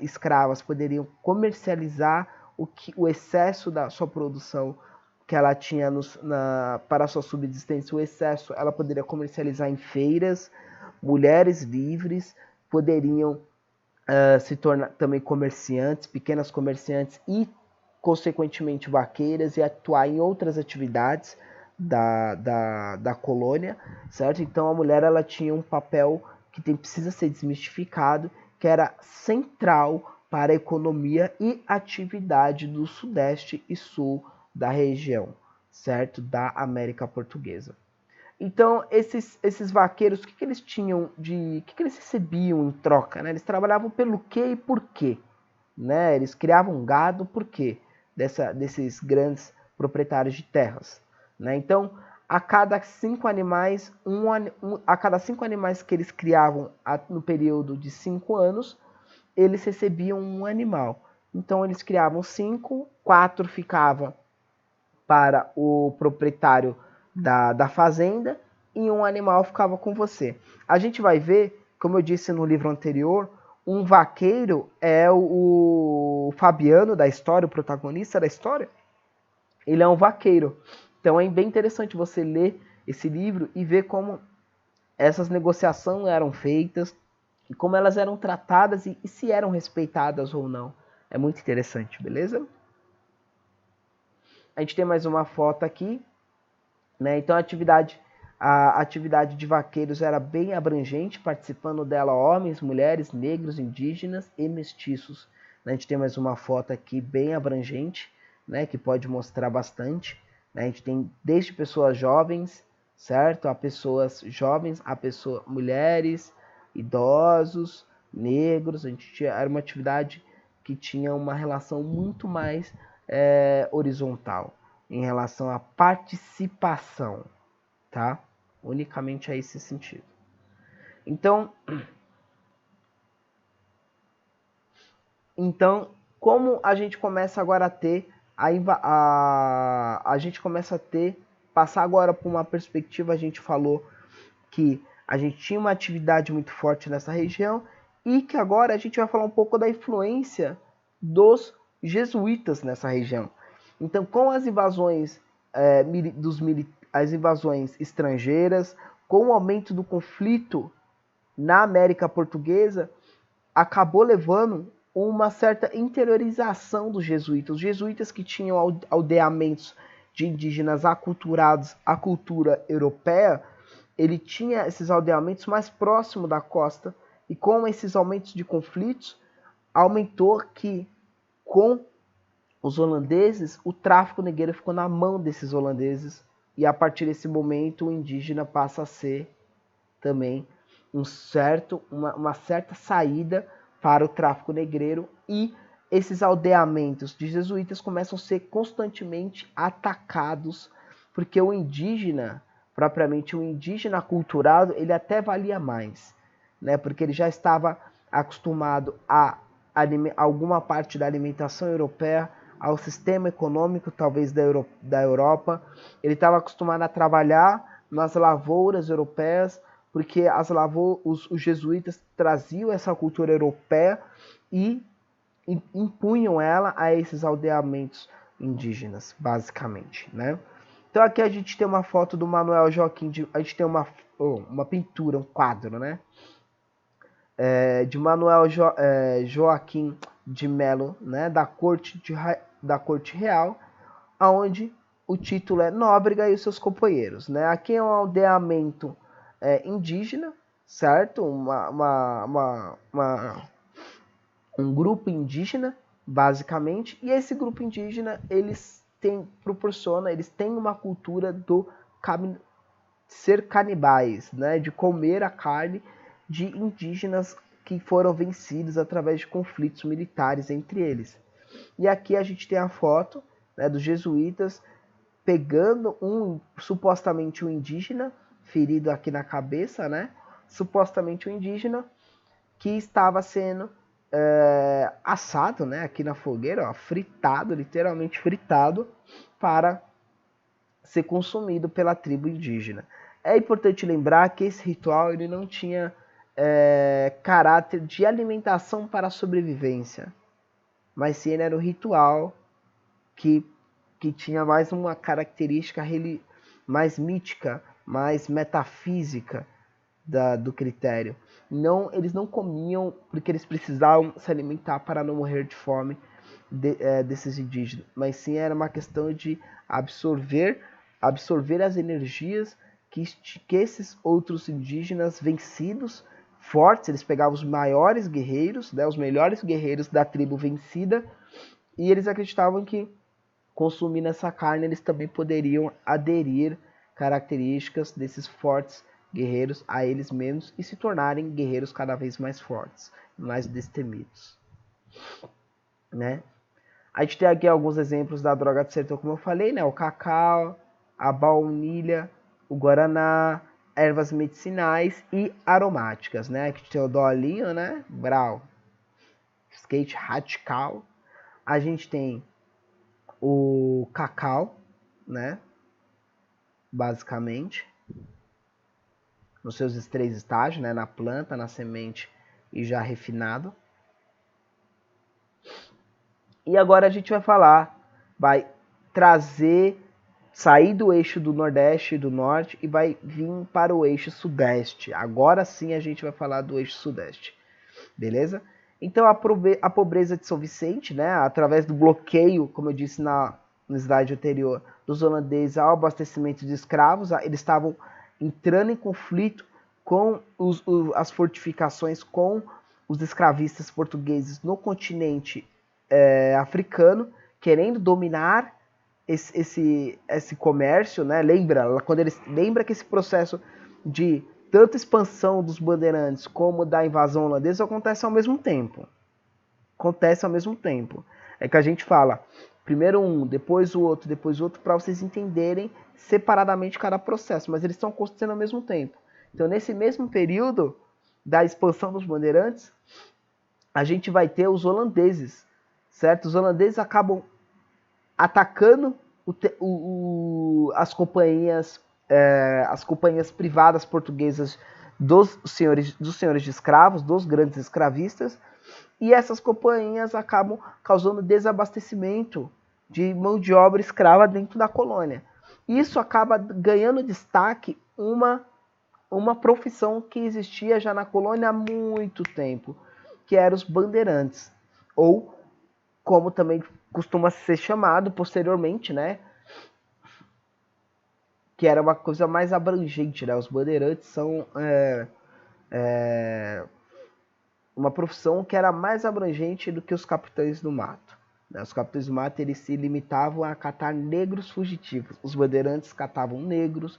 escravas poderiam comercializar o excesso da sua produção que ela tinha para a sua subsistência, o excesso ela poderia comercializar em feiras. Mulheres livres poderiam se tornar também comerciantes, pequenas comerciantes e, consequentemente, vaqueiras e atuar em outras atividades da colônia, certo? Então a mulher ela tinha um papel que precisa ser desmistificado, que era central para a economia e atividade do sudeste e sul da região, certo? Da América Portuguesa. Então, esses vaqueiros, o que eles tinham de. O que eles recebiam em troca? Né? Eles trabalhavam pelo quê e por quê? Né? Eles criavam gado por quê? Desses grandes proprietários de terras. Né? Então, a cada 5 animais, a cada 5 animais que eles criavam no período de 5 anos, eles recebiam um animal. Então, eles criavam 5, 4 ficavam para o proprietário da fazenda e um animal ficava com você. A gente vai ver, como eu disse no livro anterior, um vaqueiro é o Fabiano da história, o protagonista da história. Ele é um vaqueiro. Então é bem interessante você ler esse livro e ver como essas negociações eram feitas e como elas eram tratadas e se eram respeitadas ou não. É muito interessante, beleza? A gente tem mais uma foto aqui, né? Então a atividade de vaqueiros era bem abrangente, participando dela homens, mulheres, negros, indígenas e mestiços. A gente tem mais uma foto aqui bem abrangente, né? Que pode mostrar bastante. A gente tem desde pessoas jovens, certo? A pessoas jovens, mulheres, idosos, negros. Era uma atividade que tinha uma relação muito mais horizontal em relação à participação, tá? Unicamente a esse sentido. Então, como a gente começa agora a ter a gente começa a ter passar agora por uma perspectiva, a gente falou que a gente tinha uma atividade muito forte nessa região e que agora a gente vai falar um pouco da influência dos jesuítas nessa região. Então, com as invasões as invasões estrangeiras, com o aumento do conflito na América Portuguesa, acabou levando uma certa interiorização dos jesuítas. Os jesuítas que tinham aldeamentos de indígenas aculturados à cultura europeia, ele tinha esses aldeamentos mais próximos da costa, e com esses aumentos de conflitos, aumentou que com os holandeses, o tráfico negreiro ficou na mão desses holandeses, e a partir desse momento o indígena passa a ser também uma certa saída para o tráfico negreiro, e esses aldeamentos de jesuítas começam a ser constantemente atacados, porque o indígena, propriamente o indígena aculturado, ele até valia mais, né? Porque ele já estava acostumado a alguma parte da alimentação europeia, ao sistema econômico talvez da Europa, ele estava acostumado a trabalhar nas lavouras europeias, porque os jesuítas traziam essa cultura europeia e impunham ela a esses aldeamentos indígenas, basicamente, né? Então aqui a gente tem uma foto do Manuel Joaquim, a gente tem uma pintura, um quadro, né? De Manuel Joaquim de Melo, né? Da corte real, onde o título é Nóbrega e os seus companheiros, né? Aqui é um aldeamento indígena, certo? Um grupo indígena, basicamente, e esse grupo indígena, eles têm uma cultura do ser canibais, né? De comer a carne de indígenas que foram vencidos através de conflitos militares entre eles. E aqui a gente tem a foto, né, dos jesuítas, pegando supostamente um indígena, ferido aqui na cabeça, né, supostamente um indígena, que estava sendo assado, né, aqui na fogueira, ó, fritado, literalmente fritado, para ser consumido pela tribo indígena. É importante lembrar que esse ritual ele não tinha caráter de alimentação para a sobrevivência, mas sim ele era um ritual que tinha mais uma característica mais mítica, mais metafísica do critério. Não, eles não comiam porque eles precisavam se alimentar para não morrer de fome desses indígenas, mas sim era uma questão de absorver as energias que esses outros indígenas vencidos, fortes, eles pegavam os maiores guerreiros, né, os melhores guerreiros da tribo vencida, e eles acreditavam que consumindo essa carne eles também poderiam aderir características desses fortes guerreiros a eles mesmos e se tornarem guerreiros cada vez mais fortes, mais destemidos, né? A gente tem aqui alguns exemplos da droga de sertão, como eu falei, né? O cacau, a baunilha, o guaraná, ervas medicinais e aromáticas, né? Aqui tem o dolinho, né? Brau, skate radical. A gente tem o cacau, né? Basicamente, nos seus 3 estágios, né? Na planta, na semente e já refinado. E agora a gente vai sair do eixo do Nordeste e do Norte e vai vir para o eixo Sudeste. Agora sim a gente vai falar do eixo Sudeste, beleza? Então a pobreza de São Vicente, né, através do bloqueio, como eu disse no slide anterior, dos holandeses ao abastecimento de escravos, eles estavam entrando em conflito com as fortificações, com os escravistas portugueses no continente africano, querendo dominar esse comércio, né? Lembra que esse processo de tanto expansão dos bandeirantes como da invasão holandesa acontece ao mesmo tempo. É que a gente fala primeiro um, depois o outro, para vocês entenderem separadamente cada processo, mas eles estão acontecendo ao mesmo tempo. Então, nesse mesmo período da expansão dos bandeirantes, a gente vai ter os holandeses, certo? Os holandeses acabam atacando as companhias privadas portuguesas dos senhores de escravos, dos grandes escravistas, e essas companhias acabam causando desabastecimento de mão de obra escrava dentro da colônia. Isso acaba ganhando destaque uma profissão que existia já na colônia há muito tempo, que eram os bandeirantes, ou como também costuma ser chamado posteriormente, né? Que era uma coisa mais abrangente, né? Os bandeirantes são uma profissão que era mais abrangente do que os capitães do mato. Né? Os capitães do mato eles se limitavam a catar negros fugitivos. Os bandeirantes catavam negros,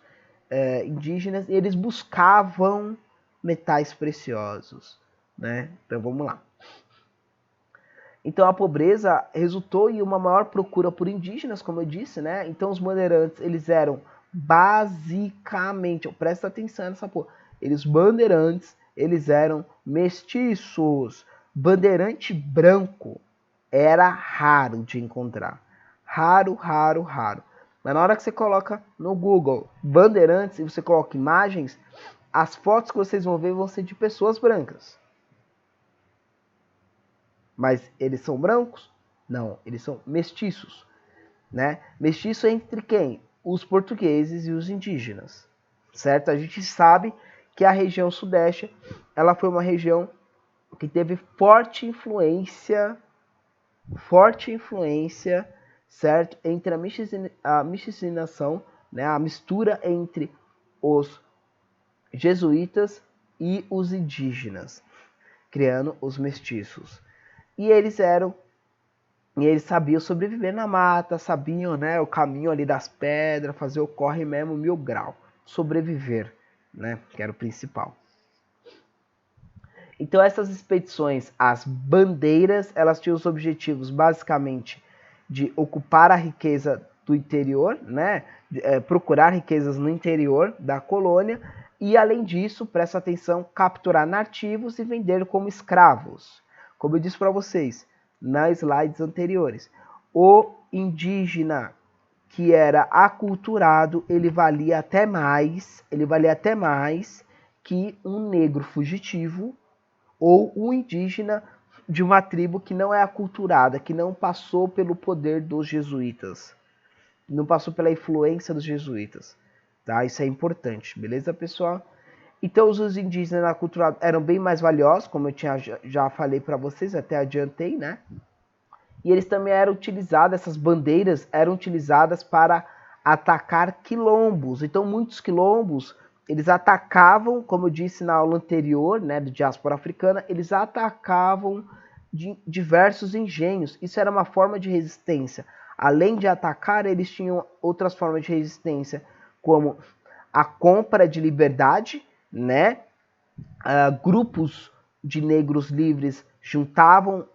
indígenas, e eles buscavam metais preciosos. Né? Então vamos lá. Então a pobreza resultou em uma maior procura por indígenas, como eu disse, né? Então os bandeirantes, eles eram basicamente, presta atenção nessa porra, bandeirantes, eles eram mestiços. Bandeirante branco era raro de encontrar. Raro. Mas na hora que você coloca no Google bandeirantes e você coloca imagens, as fotos que vocês vão ver vão ser de pessoas brancas. Mas eles são brancos? Não, eles são mestiços. Né? Mestiço entre quem? Os portugueses e os indígenas. Certo? A gente sabe que a região sudeste ela foi uma região que teve forte influência, certo? Entre a miscigenação, né? A mistura entre os jesuítas e os indígenas, criando os mestiços. E eles sabiam sobreviver na mata, sabiam, né, o caminho ali das pedras, fazer o corre mesmo 1000 graus, sobreviver, né, que era o principal. Então essas expedições, as bandeiras, elas tinham os objetivos basicamente de ocupar a riqueza do interior, né? Procurar riquezas no interior da colônia e, além disso, presta atenção, capturar nativos e vender como escravos. Como eu disse para vocês nas slides anteriores, o indígena que era aculturado, ele valia até mais que um negro fugitivo ou um indígena de uma tribo que não é aculturada, que não passou pelo poder dos jesuítas, não passou pela influência dos jesuítas, tá? Isso é importante, beleza, pessoal? Então, os indígenas aculturados eram bem mais valiosos, como eu já falei para vocês, até adiantei, né? E eles também eram utilizados, essas bandeiras eram utilizadas para atacar quilombos. Então, muitos quilombos, eles atacavam, como eu disse na aula anterior, né, do diáspora africana, eles atacavam diversos engenhos. Isso era uma forma de resistência. Além de atacar, eles tinham outras formas de resistência, como a compra de liberdade, né? Grupos de negros livres juntavam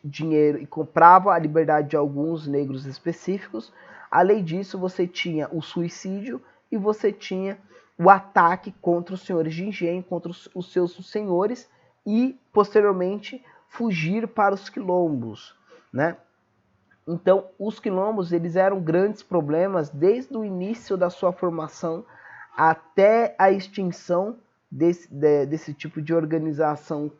dinheiro e compravam a liberdade de alguns negros específicos. Além disso, você tinha o suicídio e você tinha o ataque contra os senhores de engenho, contra os seus senhores e, posteriormente, fugir para os quilombos, né? Então, os quilombos, eles eram grandes problemas desde o início da sua formação até a extinção desse tipo de organização.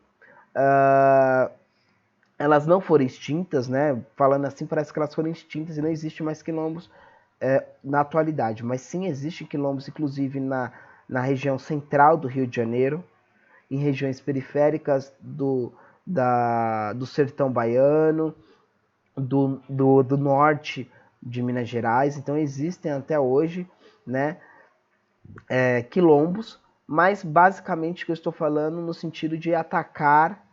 Elas não foram extintas, né? Falando assim, parece que elas foram extintas e não existe mais quilombos na atualidade. Mas sim, existem quilombos, inclusive na região central do Rio de Janeiro, em regiões periféricas do sertão baiano, do norte de Minas Gerais. Então existem até hoje, né, quilombos, mas basicamente que eu estou falando no sentido de atacar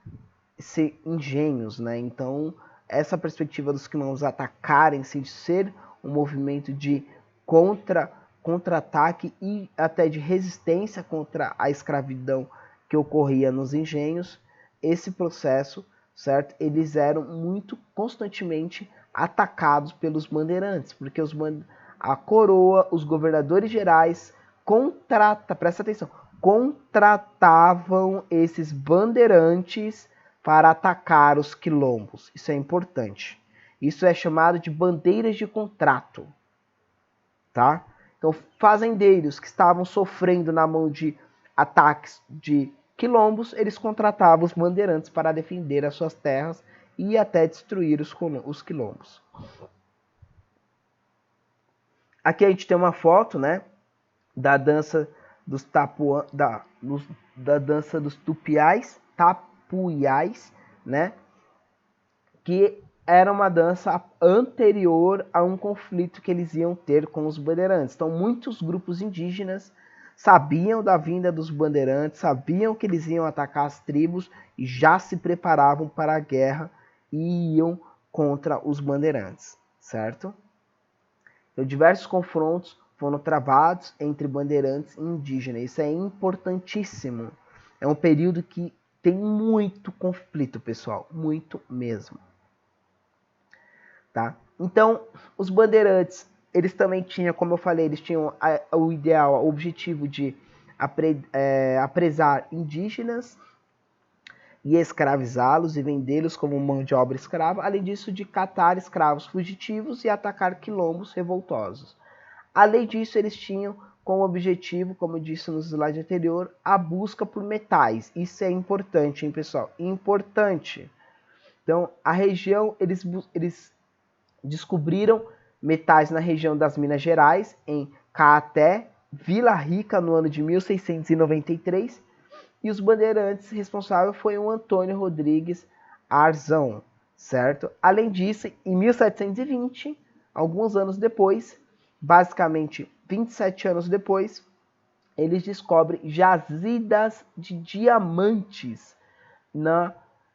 engenhos, né? Então essa perspectiva dos quilombos atacarem-se, de ser um movimento de contra-ataque e até de resistência contra a escravidão que ocorria nos engenhos, esse processo, certo? Eles eram muito constantemente atacados pelos bandeirantes, porque a coroa, os governadores gerais presta atenção, contratavam esses bandeirantes para atacar os quilombos. Isso é importante. Isso é chamado de bandeiras de contrato, tá? Então, fazendeiros que estavam sofrendo na mão de ataques de quilombos, eles contratavam os bandeirantes para defender as suas terras e até destruir os quilombos. Aqui a gente tem uma foto, né, da dança dos da dança dos tapuiais, né, que era uma dança anterior a um conflito que eles iam ter com os bandeirantes. Então, muitos grupos indígenas sabiam da vinda dos bandeirantes, sabiam que eles iam atacar as tribos e já se preparavam para a guerra e iam contra os bandeirantes, certo? Então, diversos confrontos foram travados entre bandeirantes e indígenas. Isso é importantíssimo. É um período que tem muito conflito, pessoal, muito mesmo. Tá? Então, os bandeirantes, eles também tinham, como eu falei, eles tinham o ideal, o objetivo de apresar indígenas e escravizá-los e vendê-los como mão de obra escrava, além disso de catar escravos fugitivos e atacar quilombos revoltosos. Além disso, eles tinham como objetivo, como eu disse no slide anterior, a busca por metais. Isso é importante, hein, pessoal? Importante. Então, a região, eles descobriram metais na região das Minas Gerais, em Caeté, Vila Rica, no ano de 1693, e os bandeirantes responsáveis foi o Antônio Rodrigues Arzão, certo? Além disso, em 1720, alguns anos depois, basicamente 27 anos depois, eles descobrem jazidas de diamantes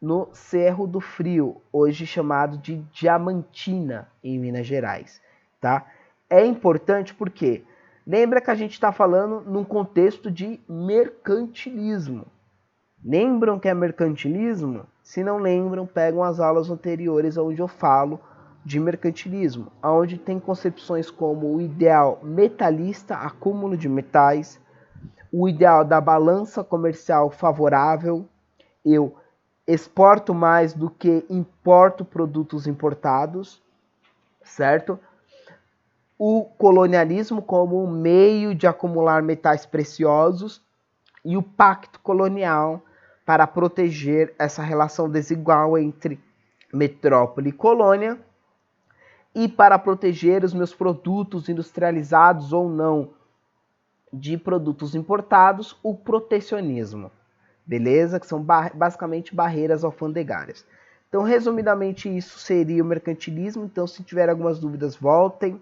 no Cerro do Frio, hoje chamado de Diamantina, em Minas Gerais, tá? É importante porque lembra que a gente está falando num contexto de mercantilismo. Lembram que é mercantilismo? Se não lembram, pegam as aulas anteriores onde eu falo de mercantilismo, onde tem concepções como o ideal metalista, acúmulo de metais, o ideal da balança comercial favorável, eu exporto mais do que importo produtos importados, certo? O colonialismo como um meio de acumular metais preciosos e o pacto colonial para proteger essa relação desigual entre metrópole e colônia e para proteger os meus produtos industrializados ou não de produtos importados, o protecionismo, beleza? Que são basicamente barreiras alfandegárias. Então, resumidamente, isso seria o mercantilismo. Então, se tiver algumas dúvidas, voltem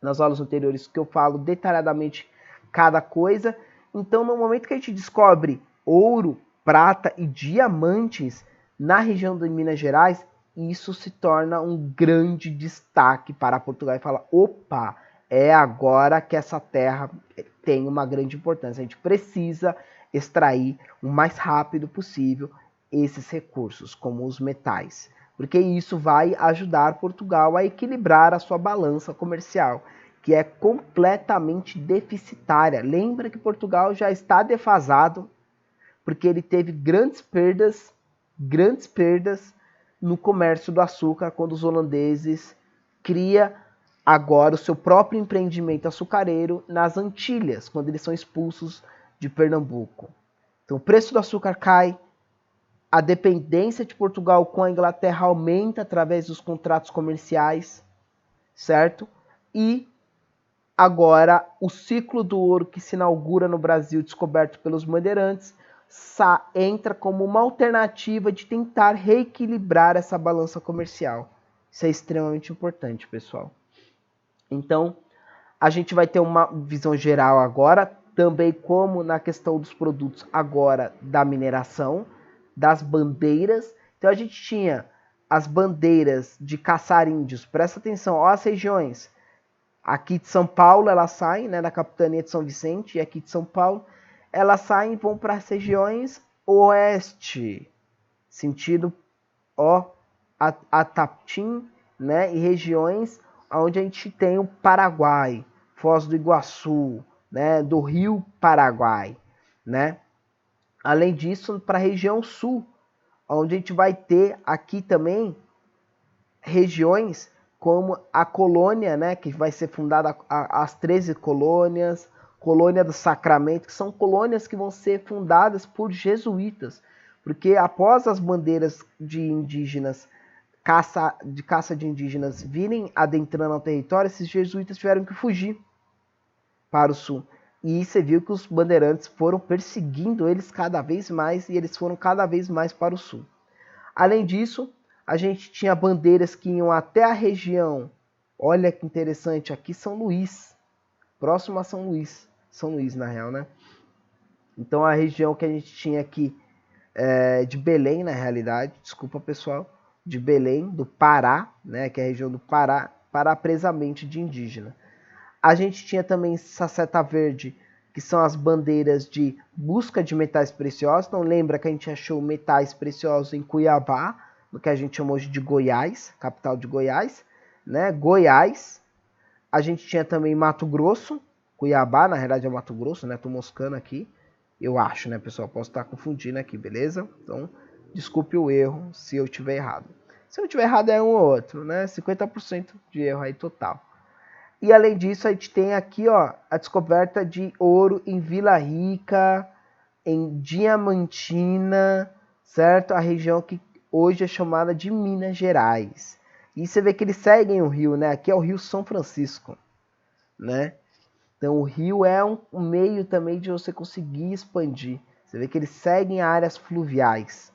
nas aulas anteriores que eu falo detalhadamente cada coisa. Então, no momento que a gente descobre ouro, prata e diamantes na região de Minas Gerais, isso se torna um grande destaque para Portugal e fala, opa, é agora que essa terra tem uma grande importância. A gente precisa extrair o mais rápido possível esses recursos, como os metais, porque isso vai ajudar Portugal a equilibrar a sua balança comercial, que é completamente deficitária. Lembra que Portugal já está defasado, porque ele teve grandes perdas no comércio do açúcar, quando os holandeses criam agora o seu próprio empreendimento açucareiro nas Antilhas, quando eles são expulsos de Pernambuco. Então o preço do açúcar cai, a dependência de Portugal com a Inglaterra aumenta através dos contratos comerciais, certo? E agora o ciclo do ouro que se inaugura no Brasil, descoberto pelos bandeirantes, entra como uma alternativa de tentar reequilibrar essa balança comercial. Isso é extremamente importante, pessoal. Então, a gente vai ter uma visão geral agora, também como na questão dos produtos agora da mineração, das bandeiras. Então a gente tinha as bandeiras de caçar índios. Presta atenção, ó, as regiões. Aqui de São Paulo elas saem, né, da capitania de São Vicente, e aqui de São Paulo elas saem e vão para as regiões oeste, sentido ó, Ataptim, né, e regiões onde a gente tem o Paraguai, Foz do Iguaçu, né, do Rio Paraguai, né? Além disso, para a região sul, onde a gente vai ter aqui também regiões como a colônia, né, que vai ser fundada as 13 colônias, colônia do Sacramento, que são colônias que vão ser fundadas por jesuítas, porque após as bandeiras de indígenas, caça de indígenas virem adentrando ao território, esses jesuítas tiveram que fugir para o sul. E você viu que os bandeirantes foram perseguindo eles cada vez mais, e eles foram cada vez mais para o sul. Além disso, a gente tinha bandeiras que iam até a região, olha que interessante, aqui São Luís, próximo a São Luís na real, né? Então a região que a gente tinha aqui de Belém, na realidade, desculpa pessoal, de Belém, do Pará, né, que é a região do Pará, para apresamento de indígena. A gente tinha também Saceta Verde, que são as bandeiras de busca de metais preciosos. Então lembra que a gente achou metais preciosos em Cuiabá, no que a gente chama hoje de Goiás, capital de Goiás, né? Goiás. A gente tinha também Mato Grosso, Cuiabá, na realidade é Mato Grosso, né? Tô moscando aqui, eu acho, né, pessoal? Posso estar confundindo aqui, beleza? Então, desculpe o erro se eu tiver errado. Se eu tiver errado é um ou outro, né? 50% de erro aí total. E além disso, a gente tem aqui, ó, a descoberta de ouro em Vila Rica, em Diamantina, certo? A região que hoje é chamada de Minas Gerais. E você vê que eles seguem o rio, né? Aqui é o Rio São Francisco, né? Então o rio é um meio também de você conseguir expandir. Você vê que eles seguem áreas fluviais,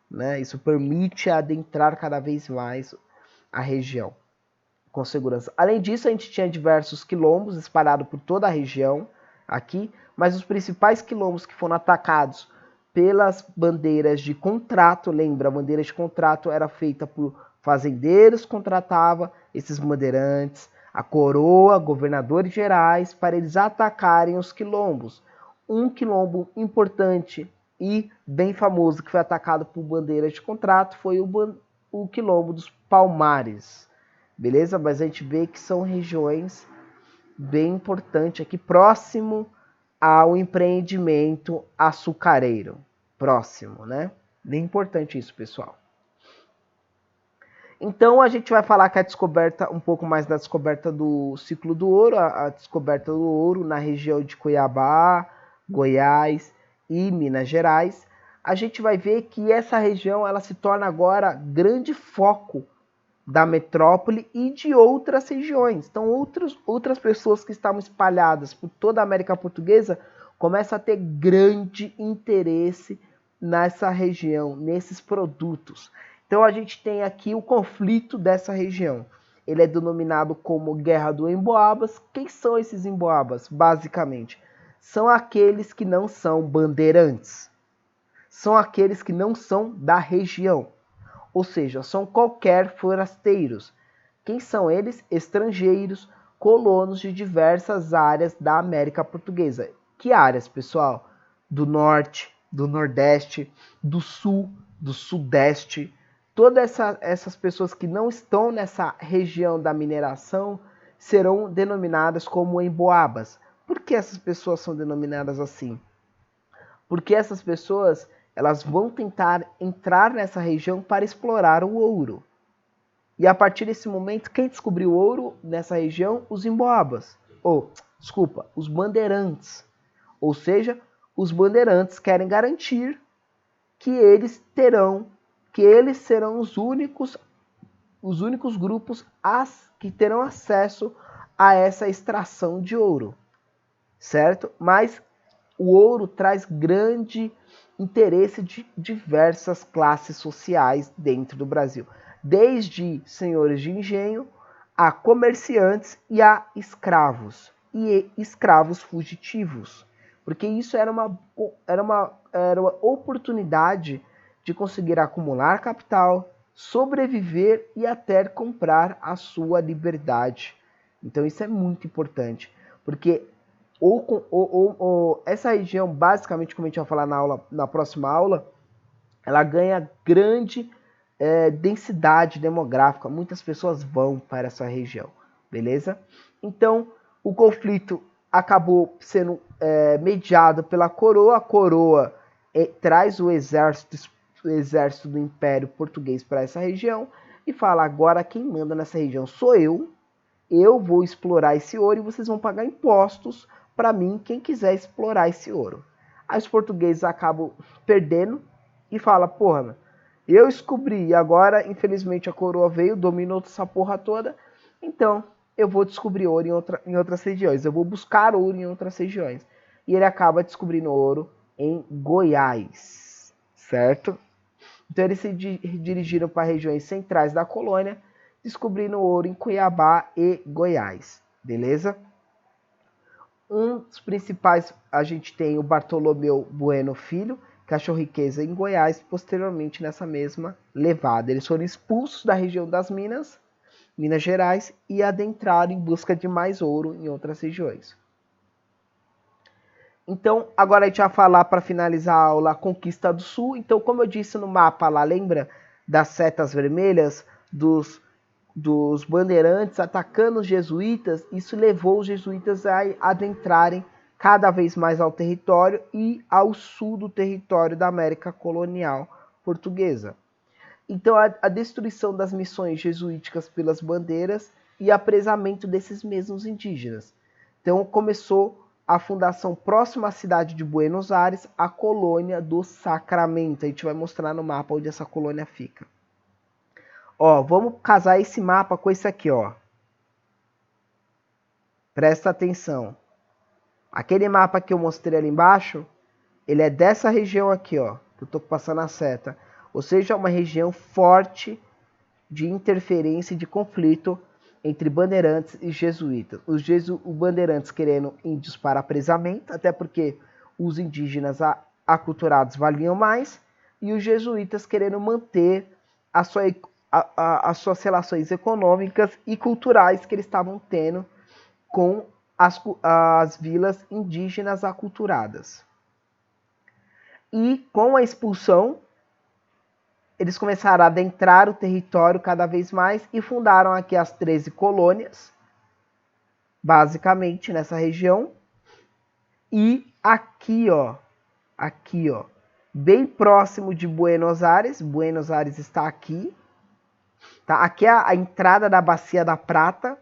né? Isso permite adentrar cada vez mais a região com segurança. Além disso, a gente tinha diversos quilombos espalhados por toda a região aqui, mas os principais quilombos que foram atacados pelas bandeiras de contrato, lembra, a bandeira de contrato era feita por fazendeiros, contratava esses bandeirantes, a coroa, governadores gerais, para eles atacarem os quilombos. Um quilombo importante e bem famoso que foi atacado por bandeiras de contrato foi o quilombo dos Palmares, beleza? Mas a gente vê que são regiões bem importantes aqui, próximo ao empreendimento açucareiro. Próximo, né? Bem importante isso, pessoal. Então a gente vai falar que a descoberta, um pouco mais da descoberta do ciclo do ouro, a descoberta do ouro na região de Cuiabá, Goiás e Minas Gerais. A gente vai ver que essa região ela se torna agora grande foco da metrópole e de outras regiões. Então outras pessoas que estavam espalhadas por toda a América Portuguesa começam a ter grande interesse nessa região, nesses produtos. Então a gente tem aqui o conflito dessa região. Ele é denominado como Guerra do Emboabas. Quem são esses Emboabas? Basicamente, são aqueles que não são bandeirantes. São aqueles que não são da região. Ou seja, são qualquer forasteiros. Quem são eles? Estrangeiros, colonos de diversas áreas da América Portuguesa. Que áreas, pessoal? Do norte, do nordeste, do sul, do sudeste. Todas essas pessoas que não estão nessa região da mineração serão denominadas como emboabas. Por que essas pessoas são denominadas assim? Porque essas pessoas elas vão tentar entrar nessa região para explorar o ouro. E a partir desse momento, quem descobriu o ouro nessa região? Os emboabas. Os bandeirantes. Ou seja, os bandeirantes querem garantir que eles serão os únicos grupos que terão acesso a essa extração de ouro, certo? Mas o ouro traz grande interesse de diversas classes sociais dentro do Brasil, desde senhores de engenho a comerciantes e a escravos fugitivos, porque isso era uma oportunidade de conseguir acumular capital, sobreviver e até comprar a sua liberdade. Então isso é muito importante, porque essa região, basicamente, como a gente vai falar na próxima aula, ela ganha grande densidade demográfica. Muitas pessoas vão para essa região, beleza? Então, o conflito acabou sendo mediado pela coroa. A coroa traz o exército do Império Português para essa região e fala: agora quem manda nessa região sou eu. Eu vou explorar esse ouro e vocês vão pagar impostos para mim, quem quiser explorar esse ouro. Aí os portugueses acabam perdendo e falam: porra, eu descobri e agora, infelizmente, a coroa veio, dominou essa porra toda, então eu vou descobrir ouro em outras regiões, eu vou buscar ouro em outras regiões. E ele acaba descobrindo ouro em Goiás, certo? Então eles se dirigiram para regiões centrais da colônia, descobrindo ouro em Cuiabá e Goiás, beleza? Um dos principais, a gente tem o Bartolomeu Bueno Filho, que achou riqueza em Goiás, posteriormente nessa mesma levada. Eles foram expulsos da região das Minas Gerais, e adentraram em busca de mais ouro em outras regiões. Então, agora a gente vai falar, para finalizar a aula, a Conquista do Sul. Então, como eu disse no mapa lá, lembra das setas vermelhas, dos bandeirantes atacando os jesuítas? Isso levou os jesuítas a adentrarem cada vez mais ao território e ao sul do território da América colonial portuguesa. Então, a destruição das missões jesuíticas pelas bandeiras e apresamento desses mesmos indígenas. Então, começou a fundação próxima à cidade de Buenos Aires, a colônia do Sacramento. A gente vai mostrar no mapa onde essa colônia fica. Ó, vamos casar esse mapa com esse aqui, ó. Presta atenção. Aquele mapa que eu mostrei ali embaixo, ele é dessa região aqui, ó. Que eu tô passando a seta. Ou seja, é uma região forte de interferência e de conflito entre bandeirantes e jesuítas. Os bandeirantes querendo índios para apresamento, até porque os indígenas aculturados valiam mais, e os jesuítas querendo manter as suas relações econômicas e culturais que eles estavam tendo com as vilas indígenas aculturadas. E com a expulsão eles começaram a adentrar o território cada vez mais e fundaram aqui as 13 colônias, basicamente nessa região. E aqui, ó, bem próximo de Buenos Aires está aqui, tá? Aqui é a entrada da Bacia da Prata.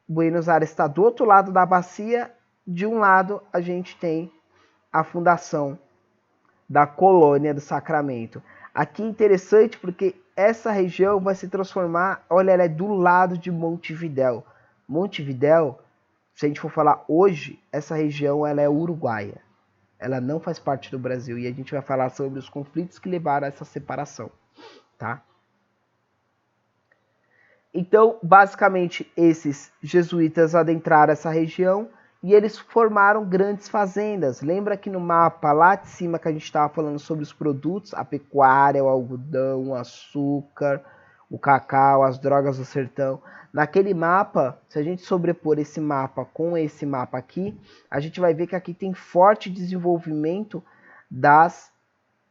Buenos Aires está do outro lado da bacia. De um lado a gente tem a fundação da colônia do Sacramento. Aqui é interessante porque essa região vai se transformar, olha, ela é do lado de Montevidéu. Montevidéu, se a gente for falar hoje, essa região ela é uruguaia. Ela não faz parte do Brasil e a gente vai falar sobre os conflitos que levaram a essa separação, tá? Então, basicamente, esses jesuítas adentraram essa região e eles formaram grandes fazendas. Lembra que no mapa lá de cima que a gente estava falando sobre os produtos, a pecuária, o algodão, o açúcar, o cacau, as drogas do sertão. Naquele mapa, se a gente sobrepor esse mapa com esse mapa aqui, a gente vai ver que aqui tem forte desenvolvimento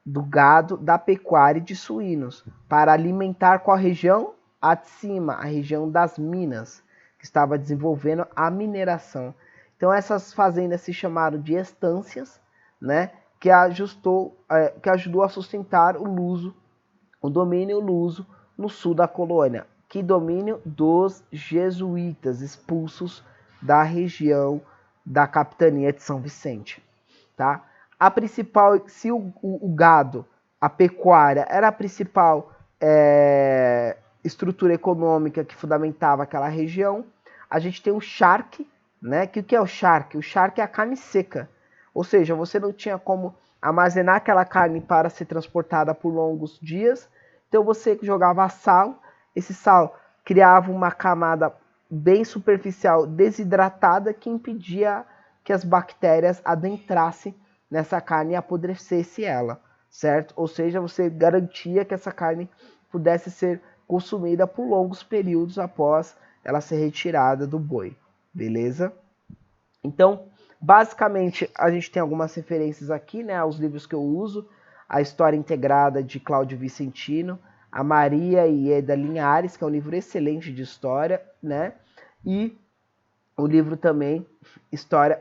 do gado, da pecuária e de suínos, para alimentar qual região? A de cima, a região das Minas, que estava desenvolvendo a mineração. Então essas fazendas se chamaram de estâncias, né, que ajudou a sustentar o domínio luso no sul da colônia. Que domínio? Dos jesuítas expulsos da região da capitania de São Vicente, tá? A principal, se o gado, a pecuária era a principal estrutura econômica que fundamentava aquela região, a gente tem o charque, né? Que o que é o charque? O charque é a carne seca, ou seja, você não tinha como armazenar aquela carne para ser transportada por longos dias, então você jogava sal, esse sal criava uma camada bem superficial desidratada que impedia que as bactérias adentrassem nessa carne e apodrecesse ela, certo? Ou seja, você garantia que essa carne pudesse ser consumida por longos períodos após ela ser retirada do boi, beleza? Então, basicamente, a gente tem algumas referências aqui, né, aos livros que eu uso, a História Integrada de Cláudio Vicentino, a Maria e Eda Linhares, que é um livro excelente de história, né, e o livro também, História...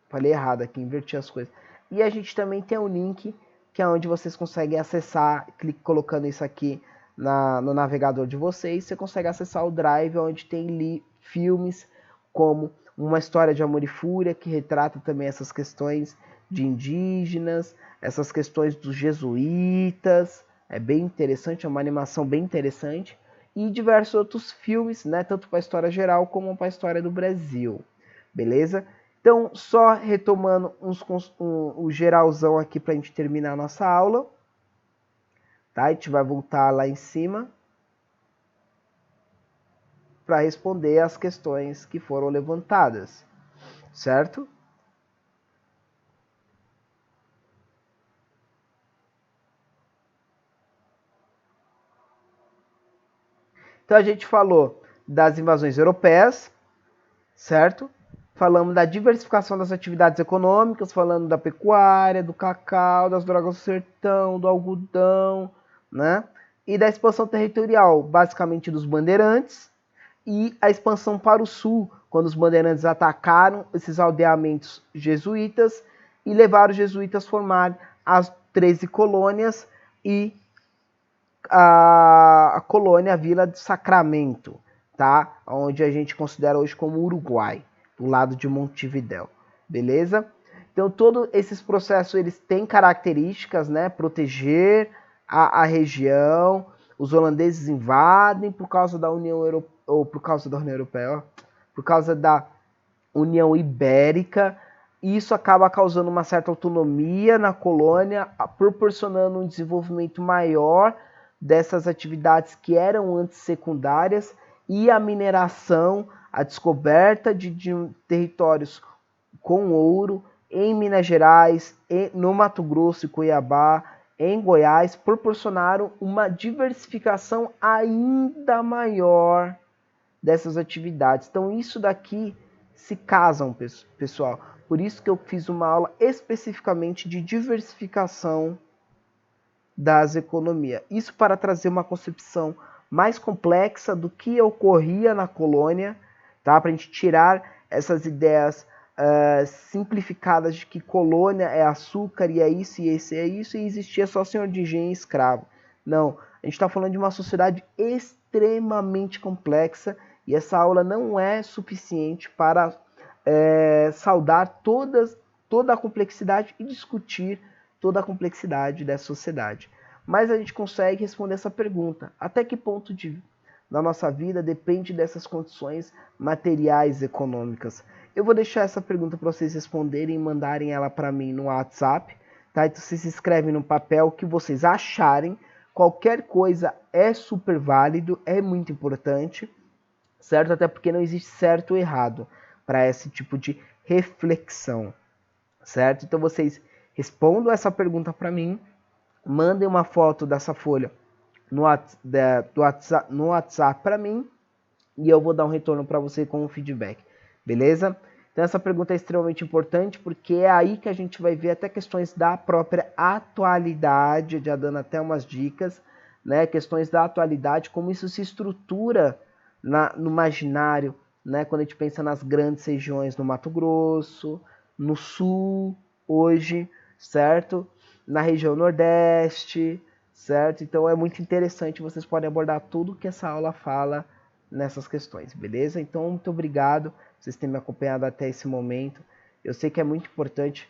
falei errado aqui, inverti as coisas. E a gente também tem um link, que é onde vocês conseguem acessar, colocando isso aqui no navegador de vocês, você consegue acessar o Drive, onde tem filmes como Uma História de Amor e Fúria, que retrata também essas questões de indígenas, essas questões dos jesuítas, é bem interessante, é uma animação bem interessante, e diversos outros filmes, né, tanto para a história geral como para a história do Brasil, beleza? Então, só retomando o geralzão aqui para a gente terminar a nossa aula, tá? A gente vai voltar lá em cima para responder as questões que foram levantadas, certo? Então a gente falou das invasões europeias, certo? Falamos da diversificação das atividades econômicas, falando da pecuária, do cacau, das drogas do sertão, do algodão, né? E da expansão territorial, basicamente dos bandeirantes, e a expansão para o sul, quando os bandeirantes atacaram esses aldeamentos jesuítas e levaram os jesuítas a formar as 13 colônias e a colônia a Vila do Sacramento, tá? Onde a gente considera hoje como Uruguai, do lado de Montevidéu, beleza? Então todos esses processos eles têm características, né? Proteger a região, os holandeses invadem por causa da União Europeia, ou por causa da União Europeia, ó, por causa da União Ibérica, e isso acaba causando uma certa autonomia na colônia, proporcionando um desenvolvimento maior dessas atividades que eram antes secundárias, e a mineração, a descoberta de territórios com ouro em Minas Gerais, no Mato Grosso e Cuiabá, em Goiás, proporcionaram uma diversificação ainda maior dessas atividades. Então isso daqui se casam, pessoal. Por isso que eu fiz uma aula especificamente de diversificação das economias. Isso para trazer uma concepção mais complexa do que ocorria na colônia, tá? Para a gente tirar essas ideias simplificadas de que colônia é açúcar e é isso e esse é isso e existia só senhor de engenho e escravo. Não, a gente está falando de uma sociedade extremamente complexa e essa aula não é suficiente para saudar toda a complexidade e discutir toda a complexidade dessa sociedade. Mas a gente consegue responder essa pergunta: até que ponto da nossa vida depende dessas condições materiais econômicas? Eu vou deixar essa pergunta para vocês responderem e mandarem ela para mim no WhatsApp, tá? Então vocês escrevem no papel o que vocês acharem. Qualquer coisa é super válido, é muito importante, certo? Até porque não existe certo ou errado para esse tipo de reflexão, certo? Então vocês respondam essa pergunta para mim, mandem uma foto dessa folha no WhatsApp para mim e eu vou dar um retorno para você com um feedback, beleza? Então essa pergunta é extremamente importante porque é aí que a gente vai ver até questões da própria atualidade, já dando até umas dicas, né? Questões da atualidade, como isso se estrutura no imaginário, né? Quando a gente pensa nas grandes regiões no Mato Grosso, no Sul, hoje, certo? Na região Nordeste, certo? Então é muito interessante, vocês podem abordar tudo que essa aula fala nessas questões, beleza? Então, muito obrigado por vocês terem me acompanhado até esse momento. Eu sei que é muito importante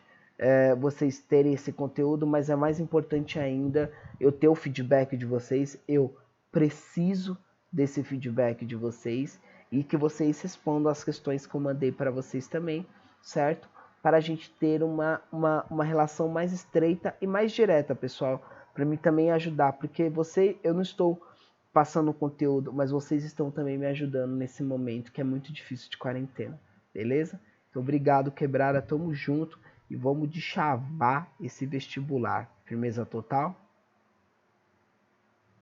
vocês terem esse conteúdo, mas é mais importante ainda eu ter o feedback de vocês. Eu preciso desse feedback de vocês e que vocês respondam as questões que eu mandei para vocês também, certo? Para a gente ter uma relação mais estreita e mais direta, pessoal, para mim também ajudar, porque eu não estou passando conteúdo, mas vocês estão também me ajudando nesse momento que é muito difícil de quarentena, beleza? Então, obrigado, quebrada, tamo junto e vamos deschavar esse vestibular. Firmeza total?